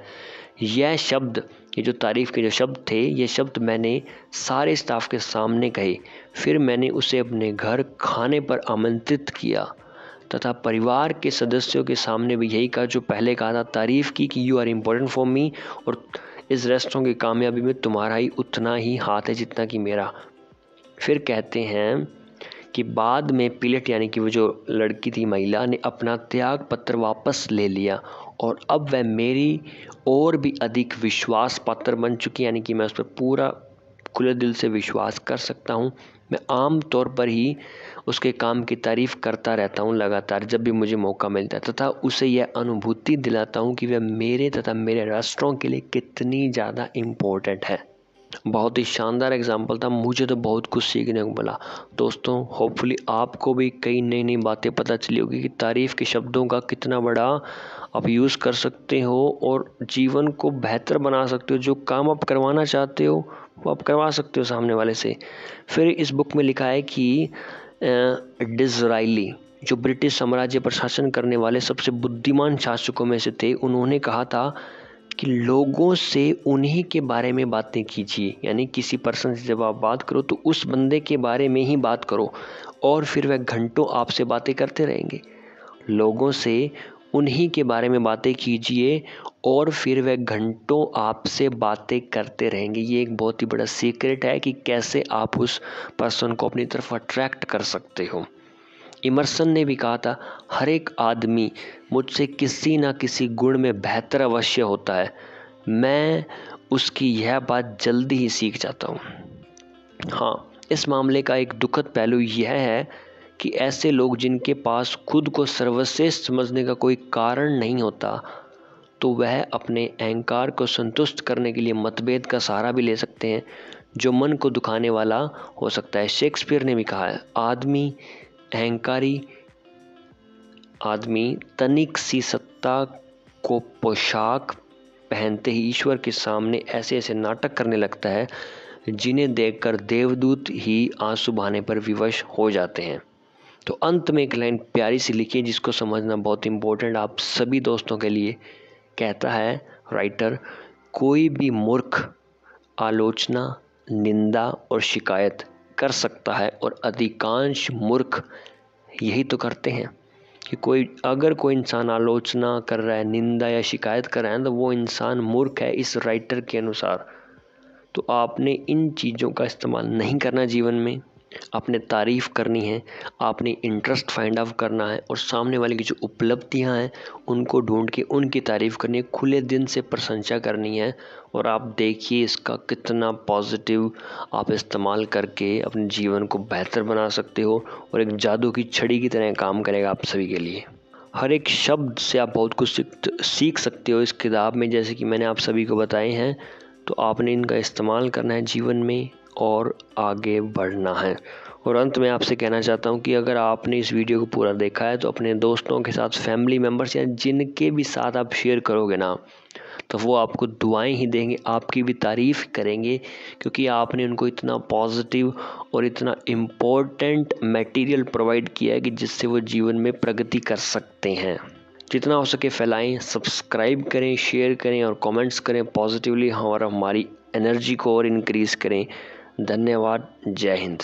A: यह शब्द, ये जो तारीफ़ के जो शब्द थे, ये शब्द मैंने सारे स्टाफ के सामने कहे। फिर मैंने उसे अपने घर खाने पर आमंत्रित किया तथा परिवार के सदस्यों के सामने भी यही कहा जो पहले कहा था, तारीफ़ की कि you are important for me, और इस रेस्टोरेंट की कामयाबी में तुम्हारा ही उतना ही हाथ है जितना कि मेरा। फिर कहते हैं कि बाद में पिलेट यानी कि वो जो लड़की थी, महिला ने अपना त्याग पत्र वापस ले लिया, और अब वह मेरी और भी अधिक विश्वास पात्र बन चुकी, यानी कि मैं उस पर पूरा खुले दिल से विश्वास कर सकता हूँ। मैं आम तौर पर ही उसके काम की तारीफ़ करता रहता हूँ लगातार जब भी मुझे मौका मिलता है, तथा उसे यह अनुभूति दिलाता हूँ कि वह मेरे तथा मेरे रेस्टोरेंट के लिए कितनी ज़्यादा इम्पोर्टेंट है। बहुत ही शानदार एग्जाम्पल था, मुझे तो बहुत कुछ सीखने को मिला। दोस्तों, होपफुली आपको भी कई नई नई बातें पता चली होगी कि तारीफ़ के शब्दों का कितना बड़ा आप यूज़ कर सकते हो और जीवन को बेहतर बना सकते हो। जो काम आप करवाना चाहते हो वो आप करवा सकते हो सामने वाले से। फिर इस बुक में लिखा है कि डिज़राइली, जो ब्रिटिश साम्राज्य पर शासन करने वाले सबसे बुद्धिमान शासकों में से थे, उन्होंने कहा था कि लोगों से उन्हीं के बारे में बातें कीजिए। यानी किसी पर्सन से जब आप बात करो तो उस बंदे के बारे में ही बात करो, और फिर वह घंटों आपसे बातें करते रहेंगे। लोगों से उन्हीं के बारे में बातें कीजिए और फिर वह घंटों आपसे बातें करते रहेंगे। ये एक बहुत ही बड़ा सीक्रेट है कि कैसे आप उस पर्सन को अपनी तरफ अट्रैक्ट कर सकते हो। इमर्सन ने भी कहा था, हर एक आदमी मुझसे किसी ना किसी गुण में बेहतर अवश्य होता है, मैं उसकी यह बात जल्दी ही सीख जाता हूँ। हाँ, इस मामले का एक दुखद पहलू यह है कि ऐसे लोग जिनके पास खुद को सर्वश्रेष्ठ समझने का कोई कारण नहीं होता, तो वह अपने अहंकार को संतुष्ट करने के लिए मतभेद का सहारा भी ले सकते हैं, जो मन को दुखाने वाला हो सकता है। शेक्सपियर ने भी कहा है, आदमी तनिक सी सत्ता को पोशाक पहनते ही ईश्वर के सामने ऐसे ऐसे नाटक करने लगता है जिन्हें देखकर देवदूत ही आंसू बहाने पर विवश हो जाते हैं। तो अंत में एक लाइन प्यारी सी लिखी है जिसको समझना बहुत इम्पोर्टेंट आप सभी दोस्तों के लिए। कहता है राइटर, कोई भी मूर्ख आलोचना, निंदा और शिकायत कर सकता है, और अधिकांश मूर्ख यही तो करते हैं कि अगर कोई इंसान आलोचना कर रहा है, निंदा या शिकायत कर रहा है, तो वो इंसान मूर्ख है इस राइटर के अनुसार। तो आपने इन चीज़ों का इस्तेमाल नहीं करना जीवन में, आपने तारीफ़ करनी है, आपने इंटरेस्ट फाइंड आउट करना है, और सामने वाले की जो उपलब्धियां हैं उनको ढूंढ के उनकी तारीफ़ करनी है, खुले दिल से प्रशंसा करनी है। और आप देखिए इसका कितना पॉजिटिव आप इस्तेमाल करके अपने जीवन को बेहतर बना सकते हो, और एक जादू की छड़ी की तरह काम करेगा आप सभी के लिए। हर एक शब्द से आप बहुत कुछ सीख सकते हो इस किताब में, जैसे कि मैंने आप सभी को बताए हैं। तो आपने इनका इस्तेमाल करना है जीवन में और आगे बढ़ना है। और अंत में आपसे कहना चाहता हूँ कि अगर आपने इस वीडियो को पूरा देखा है तो अपने दोस्तों के साथ, फैमिली मेम्बर्स या जिनके भी साथ आप शेयर करोगे ना, तो वो आपको दुआएं ही देंगे, आपकी भी तारीफ़ करेंगे, क्योंकि आपने उनको इतना पॉजिटिव और इतना इम्पोर्टेंट मटेरियल प्रोवाइड किया है कि जिससे वो जीवन में प्रगति कर सकते हैं। जितना हो सके फैलाएं, सब्सक्राइब करें, शेयर करें और कमेंट्स करें पॉजिटिवली, और हमारी एनर्जी को और इनक्रीज़ करें। धन्यवाद। जय हिंद।